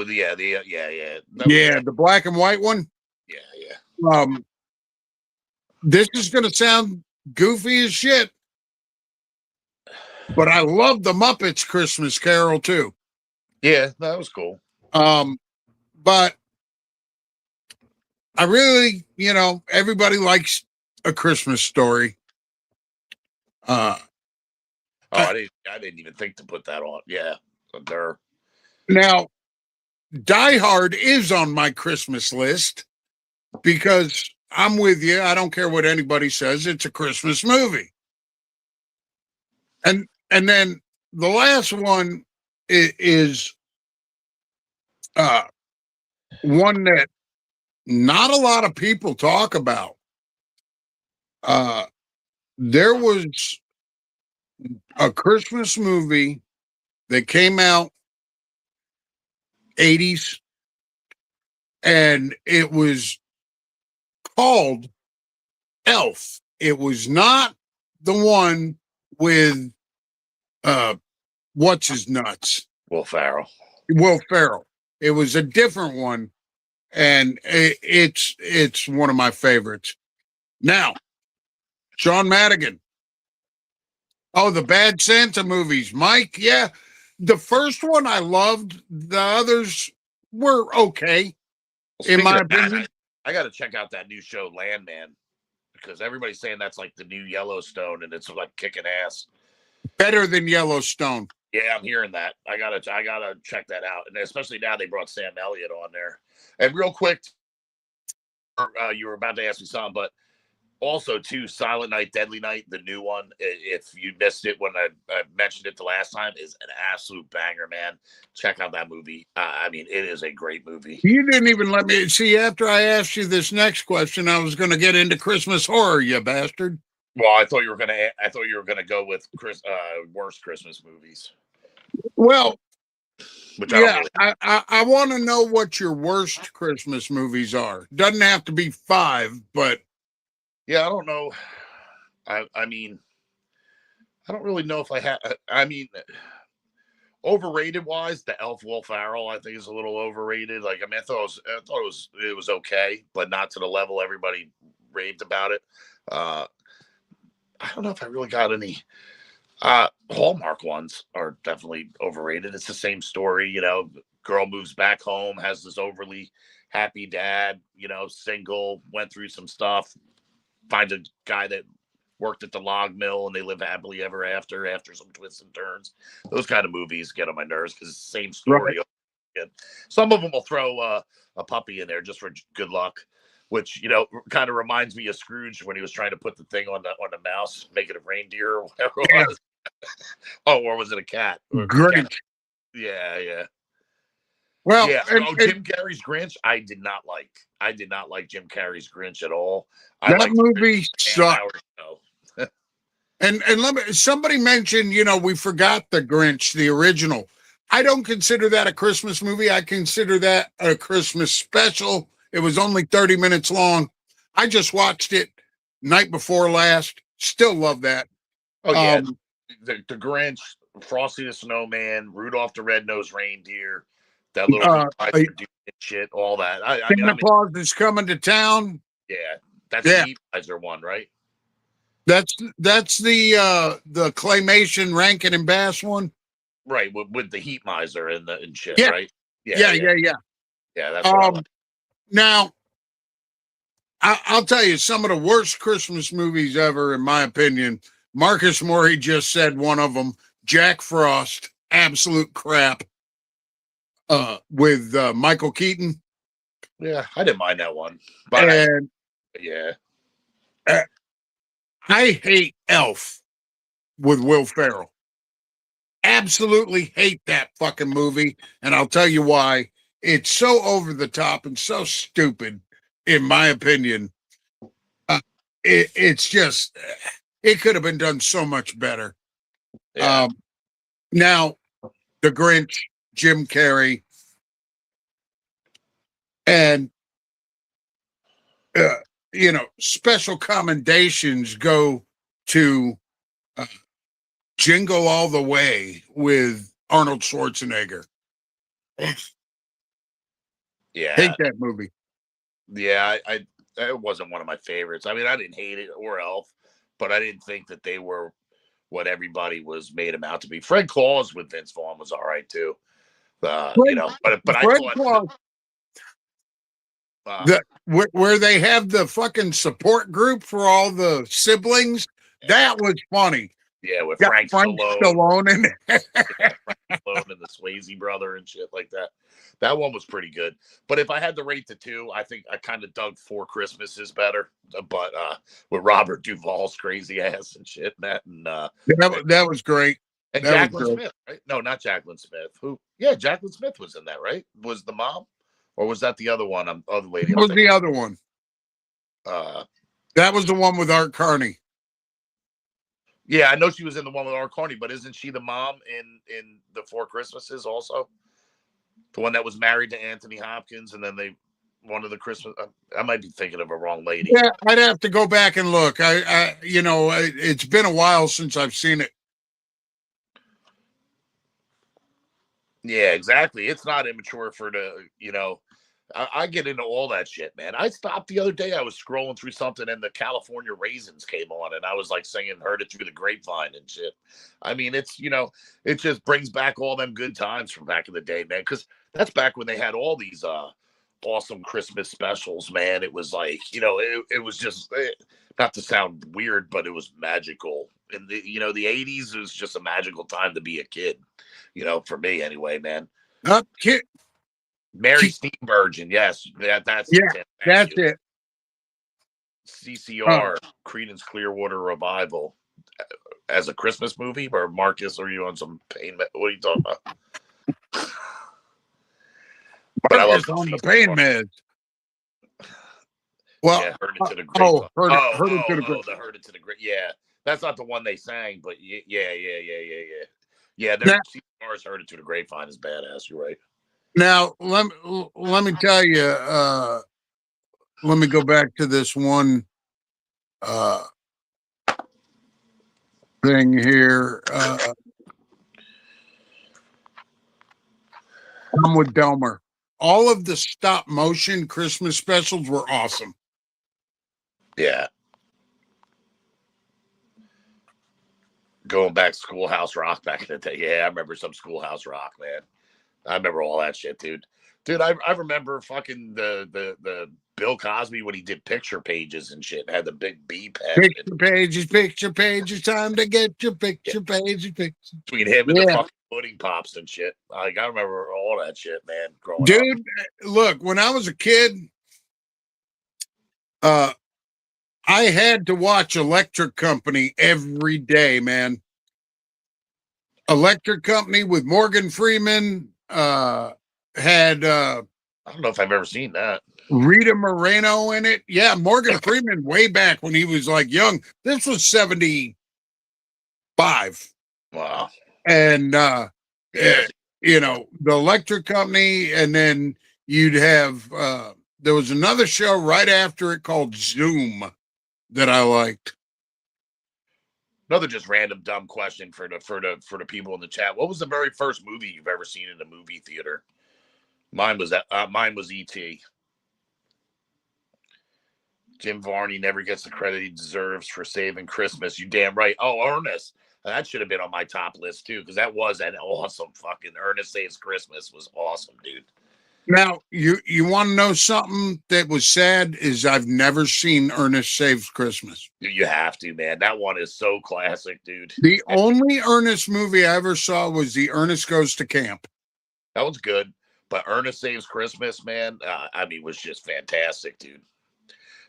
Speaker 2: yeah.
Speaker 1: The black and white one.
Speaker 2: Yeah.
Speaker 1: This is going to sound goofy as shit, but I love the Muppets Christmas Carol too.
Speaker 2: Yeah, that was cool.
Speaker 1: But I really, everybody likes A Christmas Story.
Speaker 2: I didn't even think to put that on. Yeah, there.
Speaker 1: Now, Die Hard is on my Christmas list because I'm with you. I don't care what anybody says. It's a Christmas movie. And then the last one is uh, one that not a lot of people talk about. Uh, there was a Christmas movie that came out 80s, and it was called Elf. It was not the one with what's his nuts,
Speaker 2: Will Ferrell.
Speaker 1: Will Ferrell. It was a different one, and it's one of my favorites. Now, Sean Madigan. Oh, the Bad Santa movies, Mike. Yeah, the first one I loved. The others were okay, in
Speaker 2: Speaking
Speaker 1: my
Speaker 2: of that,
Speaker 1: opinion.
Speaker 2: I got to check out that new show, Landman, because everybody's saying that's like the new Yellowstone, and it's like kicking ass.
Speaker 1: Better than Yellowstone.
Speaker 2: Yeah, I'm hearing that. I gotta check that out, and especially now they brought Sam Elliott on there. And real quick, you were about to ask me something, but also too, Silent Night, Deadly Night, the new one. If you missed it when I mentioned it the last time, is an absolute banger, man. Check out that movie. I mean, it is a great movie.
Speaker 1: You didn't even let me see. After I asked you this next question, I was going to get into Christmas horror, you bastard.
Speaker 2: Well, I thought you were gonna go with worst Christmas movies.
Speaker 1: Well,
Speaker 2: Which
Speaker 1: yeah, I want to know what your worst Christmas movies are. Doesn't have to be 5, but
Speaker 2: yeah, I don't know. I mean, I don't really know if I have. I mean, overrated wise, the Elf Will Ferrell I think is a little overrated. Like, I mean, I thought it was okay, but not to the level everybody raved about it. I don't know if I really got any. Hallmark ones are definitely overrated. It's the same story, girl moves back home, has this overly happy dad, single, went through some stuff, finds a guy that worked at the log mill, and they live happily ever after some twists and turns. Those kind of movies get on my nerves because it's the same story. Right. Some of them will throw a puppy in there just for good luck, which kind of reminds me of Scrooge when he was trying to put the thing on the mouse, make it a reindeer or whatever it was. Oh, or was it a cat?
Speaker 1: Grinch.
Speaker 2: Yeah.
Speaker 1: Well,
Speaker 2: yeah. Jim Carrey's Grinch, I did not like. I did not like Jim Carrey's Grinch at all.
Speaker 1: That movie sucked. And let me. Somebody mentioned, we forgot the Grinch, the original. I don't consider that a Christmas movie. I consider that a Christmas special. It was only 30 minutes long. I just watched it night before last. Still love that.
Speaker 2: Oh yeah. The Grinch, Frosty the Snowman, Rudolph the Red-Nosed Reindeer, that little shit, all that.
Speaker 1: Santa Claus is coming to town.
Speaker 2: Yeah, that's the Heat Miser one, right?
Speaker 1: That's the claymation Rankin and Bass one,
Speaker 2: right? With the Heat Miser and shit,
Speaker 1: yeah.
Speaker 2: Right?
Speaker 1: Yeah.
Speaker 2: That's what I like.
Speaker 1: Now, I'll tell you some of the worst Christmas movies ever, in my opinion. Marcus Morey just said one of them, Jack Frost, absolute crap, with Michael Keaton.
Speaker 2: Yeah, I didn't mind that one. But
Speaker 1: I hate Elf with Will Ferrell. Absolutely hate that fucking movie, and I'll tell you why. It's so over the top and so stupid, in my opinion. It's just... it could have been done so much better.
Speaker 2: Yeah.
Speaker 1: Now, the Grinch, Jim Carrey, and special commendations go to Jingle All the Way with Arnold Schwarzenegger.
Speaker 2: Yeah,
Speaker 1: hate that movie.
Speaker 2: Yeah, it wasn't one of my favorites. I mean, I didn't hate it or Elf, but I didn't think that they were what everybody was made them out to be. Fred Claus with Vince Vaughn was all right too. But I thought
Speaker 1: where they have the fucking support group for all the siblings, that was funny.
Speaker 2: Yeah, with Frank
Speaker 1: Stallone and
Speaker 2: Stallone and the Swayze brother and shit like that. That one was pretty good. But if I had to rate the two, I think I kind of dug Four Christmases better. But with Robert Duvall's crazy ass and shit, that was great. And
Speaker 1: That was
Speaker 2: Jacqueline
Speaker 1: great.
Speaker 2: Smith, right? No, not Jacqueline Smith. Who? Yeah, Jacqueline Smith was in that, right? Was the mom, or was that the other one? Other lady.
Speaker 1: What was the other one?
Speaker 2: Uh,
Speaker 1: That was the one with Art Carney.
Speaker 2: yeah, I know she was in the one with Art Carney, but isn't she the mom in the Four Christmases also? The one that was married to Anthony Hopkins, and then they one of the Christmas. I might be thinking of a wrong lady.
Speaker 1: Yeah, I'd have to go back and look. It's been a while since I've seen it.
Speaker 2: Yeah, exactly. It's not immature for I get into all that shit, man. I stopped the other day. I was scrolling through something, and the California Raisins came on, and I was like singing "Heard It Through the Grapevine" and shit. I mean, it just brings back all them good times from back in the day, man. Because that's back when they had all these awesome Christmas specials, man. It was like, it was just not to sound weird, but it was magical. In the 80s was just a magical time to be a kid. For me anyway, man.
Speaker 1: Kid.
Speaker 2: Mary Steenburgen, yes, that's
Speaker 1: Yeah,
Speaker 2: it.
Speaker 1: that's it.
Speaker 2: CCR, Creedence Clearwater Revival, as a Christmas movie. Or Marcus, are you on some pain? What are you talking about? But I love
Speaker 1: on the pain meds. Well,
Speaker 2: yeah, Heard It to the Grapevine.
Speaker 1: Heard It to the Grapevine.
Speaker 2: The Heard It to the Grapevine. Yeah, that's not the one they sang, but yeah. Yeah, CCR's Heard It to the Grapevine is badass. You're right.
Speaker 1: Now, let me tell you, let me go back to this one thing here. I'm with Delmer. All of the stop motion Christmas specials were awesome.
Speaker 2: Yeah. Going back to Schoolhouse Rock back in the day. Yeah, I remember some Schoolhouse Rock, man. I remember all that shit, dude. Dude, I remember fucking the Bill Cosby when he did picture pages and shit. Had the big B pen.
Speaker 1: Picture pages. Time to get your picture pages.
Speaker 2: Between him and the fucking pudding pops and shit. Like, I remember all that shit, man. Growing up.
Speaker 1: Dude, look, when I was a kid, I had to watch Electric Company every day, man. Electric Company with Morgan Freeman had
Speaker 2: I don't know if I've ever seen that.
Speaker 1: Rita Moreno in it. Yeah, Morgan Freeman way back when he was like young. This was 75.
Speaker 2: Wow.
Speaker 1: And the Electric Company, and then you'd have there was another show right after it called Zoom that I liked.
Speaker 2: Another just random dumb question for the people in the chat. What was the very first movie you've ever seen in a movie theater? Mine was E.T. Jim Varney never gets the credit he deserves for saving Christmas. You damn right. Oh, Ernest. That should have been on my top list too, because that was an awesome fucking Ernest Saves Christmas was awesome, dude.
Speaker 1: Now, you want to know something that was sad is I've never seen Ernest Saves Christmas.
Speaker 2: You have to, man. That one is so classic, dude.
Speaker 1: The only Ernest movie I ever saw was the Ernest Goes to Camp.
Speaker 2: That was good, but Ernest Saves Christmas, man, was just fantastic, dude.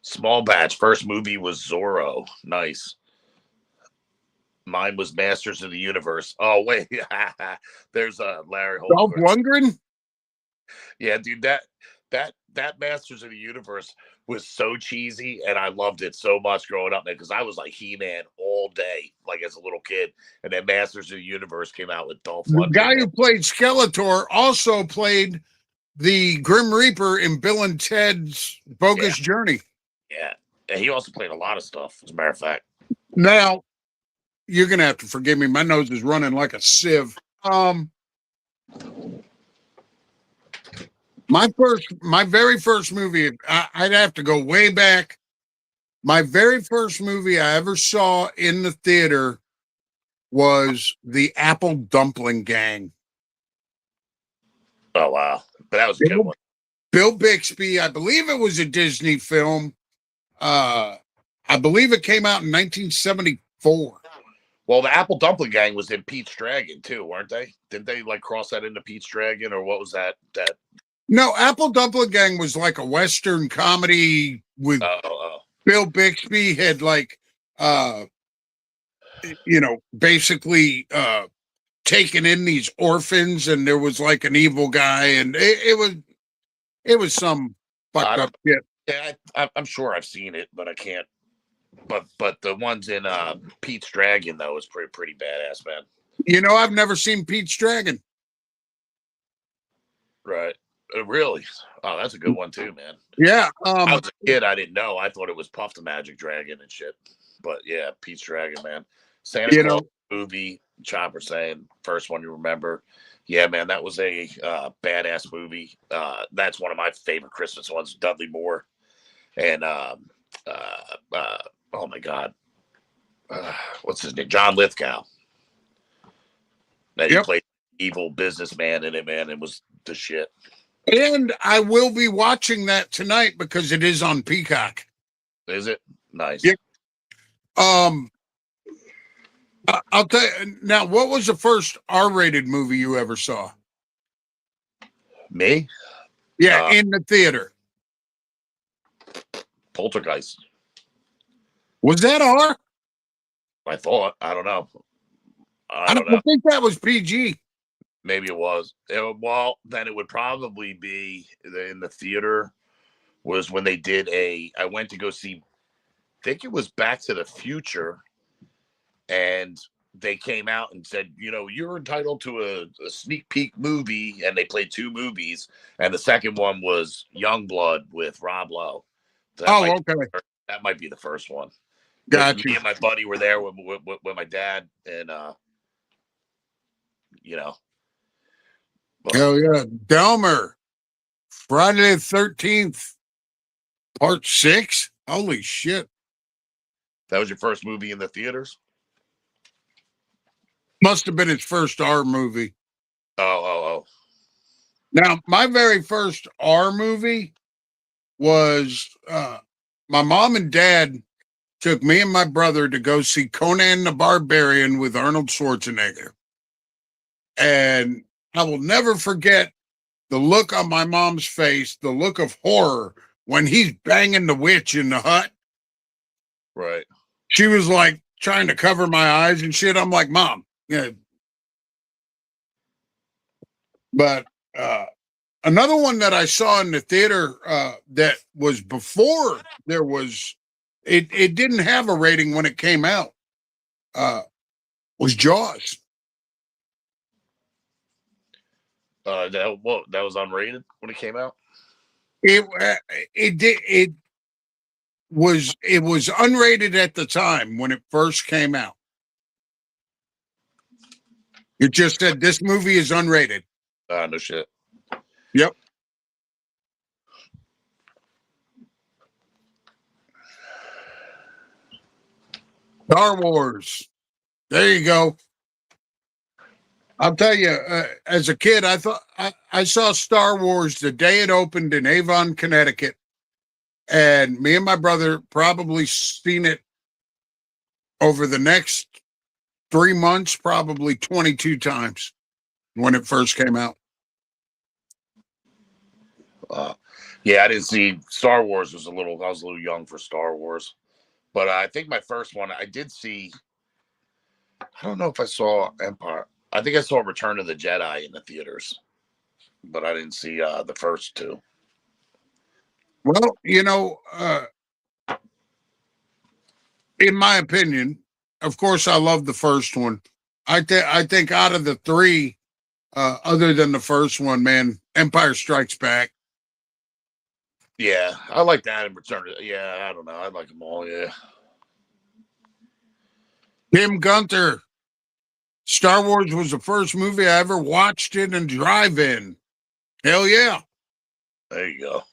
Speaker 2: Small batch. First movie was Zorro. Nice. Mine was Masters of the Universe. Oh, wait. There's Larry Holmes.
Speaker 1: Dolph Lundgren?
Speaker 2: Yeah, dude, that Masters of the Universe was so cheesy, and I loved it so much growing up, man, because I was like He-Man all day, like as a little kid. And then Masters of the Universe came out with Dolph Lundgren.
Speaker 1: The guy who played Skeletor also played the Grim Reaper in Bill and Ted's Bogus Journey.
Speaker 2: Yeah. And he also played a lot of stuff, as a matter of fact.
Speaker 1: Now, you're going to have to forgive me. My nose is running like a sieve. My very first movie, I'd have to go way back. My very first movie I ever saw in the theater was The Apple Dumpling Gang.
Speaker 2: Oh, wow. But that was a good one.
Speaker 1: Bill Bixby, I believe it was a Disney film. I believe it came out in 1974.
Speaker 2: Well, the Apple Dumpling Gang was in Pete's Dragon, too, weren't they? Didn't they, like, cross that into Pete's Dragon, or what was that?
Speaker 1: No, Apple Dumpling Gang was like a Western comedy with Bill Bixby had like, basically taking in these orphans, and there was like an evil guy, and it was some
Speaker 2: I
Speaker 1: fucked up
Speaker 2: don't.
Speaker 1: shit.
Speaker 2: Yeah, I'm sure I've seen it, but I can't. But the ones in Pete's Dragon though is pretty badass, man.
Speaker 1: I've never seen Pete's Dragon.
Speaker 2: Right? Really? Oh, that's a good one too, man.
Speaker 1: Yeah.
Speaker 2: I was a kid. I didn't know. I thought it was Puff the Magic Dragon and shit. But yeah, Pete's Dragon, man. Santa
Speaker 1: You
Speaker 2: Claus
Speaker 1: know,
Speaker 2: movie. Chopper saying first one you remember. Yeah, man, that was a badass movie. That's one of my favorite Christmas ones. Dudley Moore and oh my god, what's his name? John Lithgow. That he
Speaker 1: yep.
Speaker 2: played evil businessman in it, man. It was the shit.
Speaker 1: And I will be watching that tonight because it is on Peacock.
Speaker 2: Is it? Nice.
Speaker 1: Yep. I'll tell you now. What was the first R-rated movie you ever saw?
Speaker 2: Me?
Speaker 1: Yeah, in the theater.
Speaker 2: Poltergeist.
Speaker 1: Was that R?
Speaker 2: I thought. I don't know.
Speaker 1: I don't think that was PG.
Speaker 2: Maybe it was. Well, then it would probably be in the theater. Was when they did I went to go see. I think it was Back to the Future, and they came out and said, you're entitled to a sneak peek movie, and they played two movies, and the second one was Youngblood with Rob Lowe.
Speaker 1: Okay.
Speaker 2: That might be the first one.
Speaker 1: Gotcha.
Speaker 2: Me and my buddy were there with my dad, and But,
Speaker 1: Hell yeah, Delmer, Friday the 13th, Part 6. Holy shit!
Speaker 2: that was your first movie in the theaters?
Speaker 1: Must have been his first R movie.
Speaker 2: Oh.
Speaker 1: Now, my very first R movie was my mom and dad took me and my brother to go see Conan the Barbarian with Arnold Schwarzenegger. And I will never forget the look on my mom's face, the look of horror when he's banging the witch in the hut.
Speaker 2: Right.
Speaker 1: She was like trying to cover my eyes and shit. I'm like, Mom, yeah. But another one that I saw in the theater that was before there was, it didn't have a rating when it came out, was Jaws.
Speaker 2: That was unrated when it came out.
Speaker 1: It was unrated at the time when it first came out. It just said this movie is unrated.
Speaker 2: No shit.
Speaker 1: Yep. Star Wars. There you go. I'll tell you, as a kid, I thought I saw Star Wars the day it opened in Avon, Connecticut, and me and my brother probably seen it over the next 3 months, probably 22 times when it first came out.
Speaker 2: Yeah, I didn't see Star Wars. I was a little young for Star Wars, but I think my first one I did see. I don't know if I saw Empire. I think I saw Return of the Jedi in the theaters, but I didn't see the first two.
Speaker 1: Well, in my opinion, of course, I love the first one. I think out of the three, other than the first one, man, Empire Strikes Back.
Speaker 2: Yeah, I like that in Return. Yeah, I don't know. I like them all. Yeah.
Speaker 1: Tim Gunther. Star Wars was the first movie I ever watched it in drive-in. Hell yeah.
Speaker 2: There you go.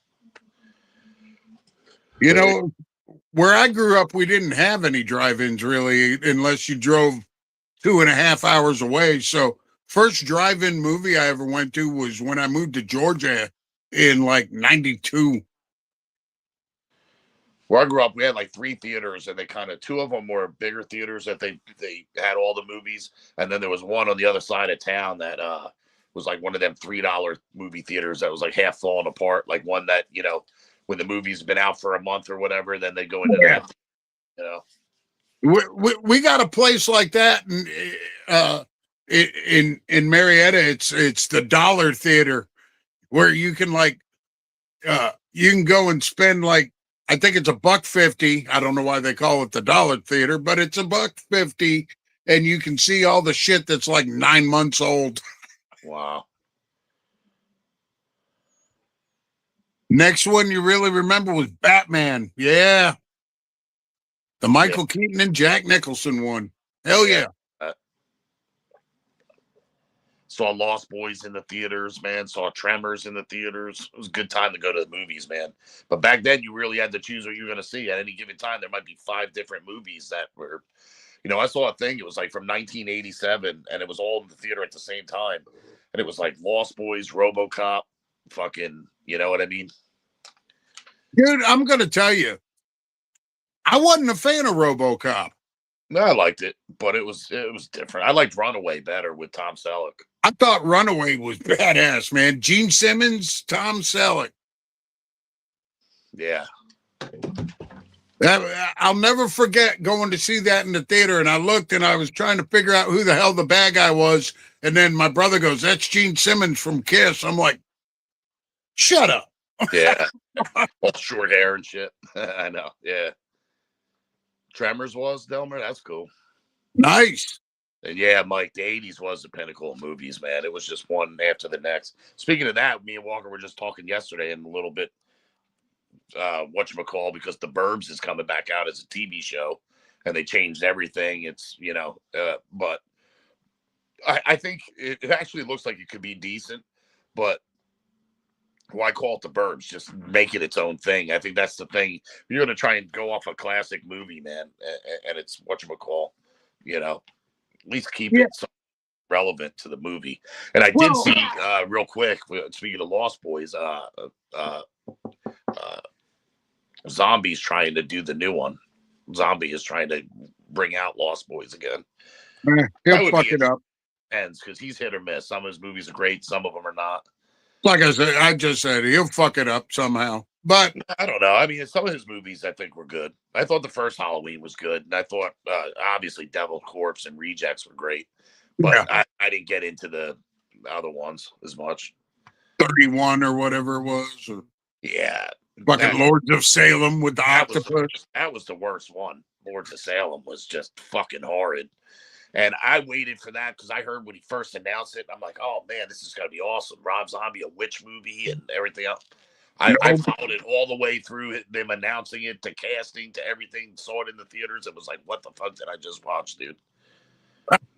Speaker 1: Where I grew up, we didn't have any drive-ins really, unless you drove 2.5 hours away. So first drive-in movie I ever went to was when I moved to Georgia in like 92.
Speaker 2: Where I grew up, we had like 3 theaters, and two of them were bigger theaters that they had all the movies, and then there was one on the other side of town that was like one of them $3 movie theaters that was like half falling apart, like one that when the movie's been out for a month or whatever, then they go into that.
Speaker 1: We got a place like that, and in Marietta, it's the Dollar Theater where you can you can go and spend I think it's $1.50. I don't know why they call it the Dollar Theater, but it's $1.50, and you can see all the shit that's like 9 months old.
Speaker 2: Wow.
Speaker 1: Next one you really remember was Batman. Yeah. The Michael Keaton and Jack Nicholson one. Hell yeah.
Speaker 2: Saw Lost Boys in the theaters, man. Saw Tremors in the theaters. It was a good time to go to the movies, man. But back then, you really had to choose what you were going to see. At any given time, there might be 5 different movies that were, I saw a thing. It was like from 1987, and it was all in the theater at the same time. And it was like Lost Boys, RoboCop, fucking, you know what I mean?
Speaker 1: Dude, I'm going to tell you, I wasn't a fan of RoboCop.
Speaker 2: No, I liked it, but it was different. I liked Runaway better with Tom Selleck.
Speaker 1: I thought Runaway was badass, man. Gene Simmons, Tom Selleck.
Speaker 2: Yeah.
Speaker 1: I'll never forget going to see that in the theater, and I looked and I was trying to figure out who the hell the bad guy was, and then my brother goes, "That's Gene Simmons from Kiss." I'm like, shut up.
Speaker 2: Yeah. All short hair and shit. I know. Yeah. Tremors was, Delmer? That's cool.
Speaker 1: Nice.
Speaker 2: And yeah, Mike, the 80s was the pinnacle of movies, man. It was just one after the next. Speaking of that, me and Walker were just talking yesterday and a little bit whatchamacall, because The Burbs is coming back out as a TV show and they changed everything. It's, but I think it actually looks like it could be decent, but why call it The Burbs? Just make it its own thing. I think that's the thing. You're going to try and go off a classic movie, man, and it's whatchamacall, at least keep it relevant to the movie. And I did see real quick, speaking of Lost Boys, Zombie's trying to do the new one. Zombie is trying to bring out Lost Boys again.
Speaker 1: He'll fuck it up.
Speaker 2: Ends because he's hit or miss. Some of his movies are great, some of them are not.
Speaker 1: Like I just said, he'll fuck it up somehow. But
Speaker 2: I don't know. I mean, some of his movies I think were good. I thought the first Halloween was good, and I thought obviously Devil Corpse and Rejects were great, but I didn't get into the other ones as much.
Speaker 1: 31 or whatever it was.
Speaker 2: Yeah.
Speaker 1: Fucking Lords of Salem with the octopus.
Speaker 2: That was the worst one. Lords of Salem was just fucking horrid. And I waited for that because I heard when he first announced it, I'm like, oh man, this is going to be awesome. Rob Zombie, a witch movie and everything else. I followed it all the way through them announcing it to casting to everything, saw it in the theaters. It was like, what the fuck did I just watch, dude?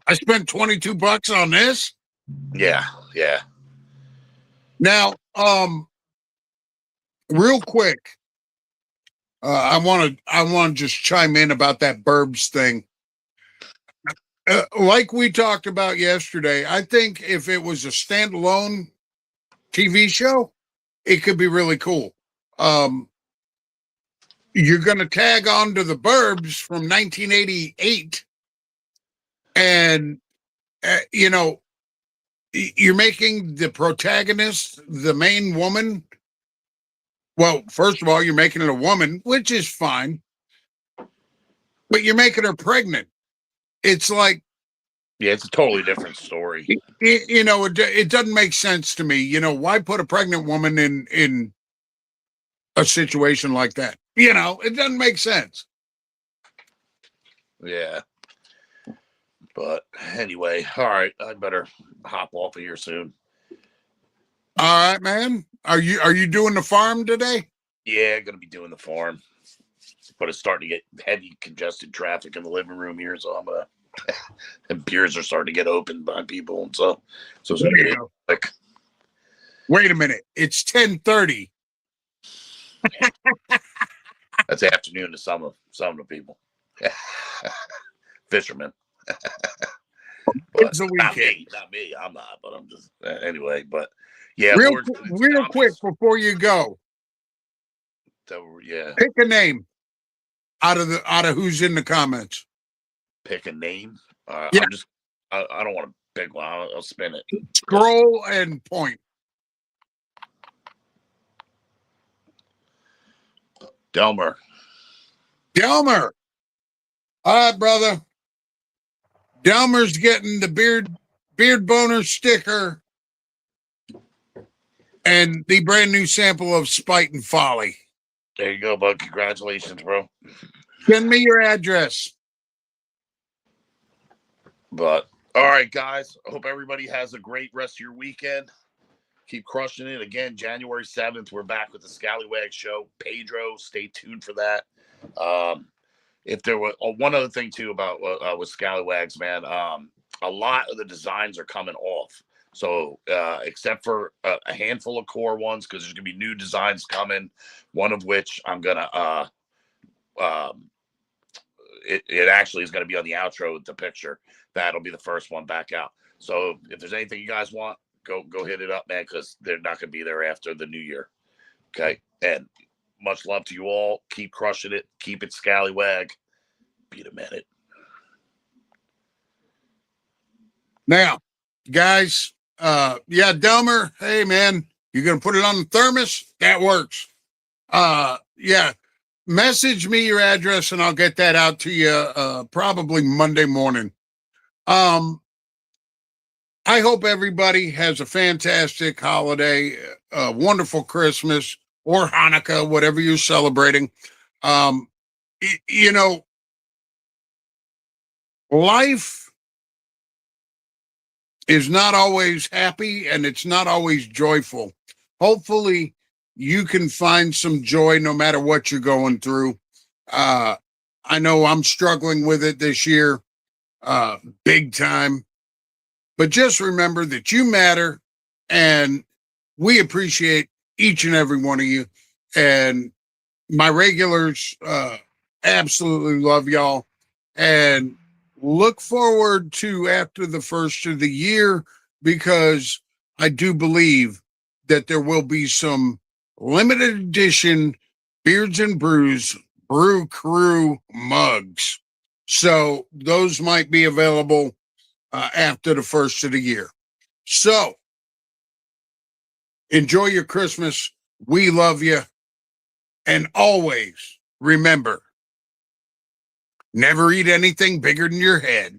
Speaker 1: I spent $22 on this.
Speaker 2: Yeah.
Speaker 1: Now, real quick, I want to just chime in about that Burbs thing. Like we talked about yesterday, I think if it was a standalone TV show, it could be really cool. You're going to tag on to the Burbs from 1988, and you're making the protagonist the main woman. Well, first of all, you're making it a woman, which is fine, but you're making her pregnant. It's like,
Speaker 2: yeah, it's a totally different story.
Speaker 1: It doesn't make sense to me. Why put a pregnant woman in a situation like that? It doesn't make sense.
Speaker 2: Yeah. But anyway, all right, I better hop off of here soon.
Speaker 1: All right, man. Are you doing the farm today?
Speaker 2: Yeah, gonna be doing the farm. But it's starting to get heavy congested traffic in the living room here, so I'm gonna and beers are starting to get opened by people, and so it's gonna get quick.
Speaker 1: Wait a minute, it's 10:30.
Speaker 2: That's afternoon to some of the people. Fishermen. But
Speaker 1: it's a weekend.
Speaker 2: Not me. I'm not, but I'm just anyway. But yeah,
Speaker 1: real quick before you go.
Speaker 2: So, yeah.
Speaker 1: Pick a name out of who's in the comments.
Speaker 2: Pick a name.
Speaker 1: Yeah.
Speaker 2: I don't want to pick one. I'll spin it.
Speaker 1: Scroll and point.
Speaker 2: Delmer.
Speaker 1: All right, brother. Delmer's getting the beard Beard Boner sticker, and the brand new sample of Spite and Folly.
Speaker 2: There you go, bud. Congratulations, bro.
Speaker 1: Send me your address.
Speaker 2: But all right, guys. I hope everybody has a great rest of your weekend. Keep crushing it. Again, January 7th, we're back with the Scallywag Show. Pedro, stay tuned for that. If there were one other thing too about with Scallywags, man, a lot of the designs are coming off. So except for a handful of core ones, because there's gonna be new designs coming. One of which I'm gonna it actually is gonna be on the outro with the picture. That'll be the first one back out. So if there's anything you guys want, go hit it up, man, because they're not gonna be there after the new year. Okay, and much love to you all. Keep crushing it. Keep it Scallywag. Beat a minute.
Speaker 1: Now, guys, yeah, Delmer, hey, man, you're going to put it on the thermos? That works. Yeah, message me your address, and I'll get that out to you probably Monday morning. I hope everybody has a fantastic holiday, a wonderful Christmas or Hanukkah, whatever you're celebrating. You know, life is not always happy and it's not always joyful. Hopefully, you can find some joy no matter what you're going through. I know I'm struggling with it this year, big time. But just remember that you matter, and we appreciate each and every one of you. And my regulars absolutely love y'all, and look forward to after the first of the year, because I do believe that there will be some limited edition Beards and Brews Brew Crew mugs. So those might be available after the first of the year. So enjoy your Christmas. We love you. And always remember, never eat anything bigger than your head.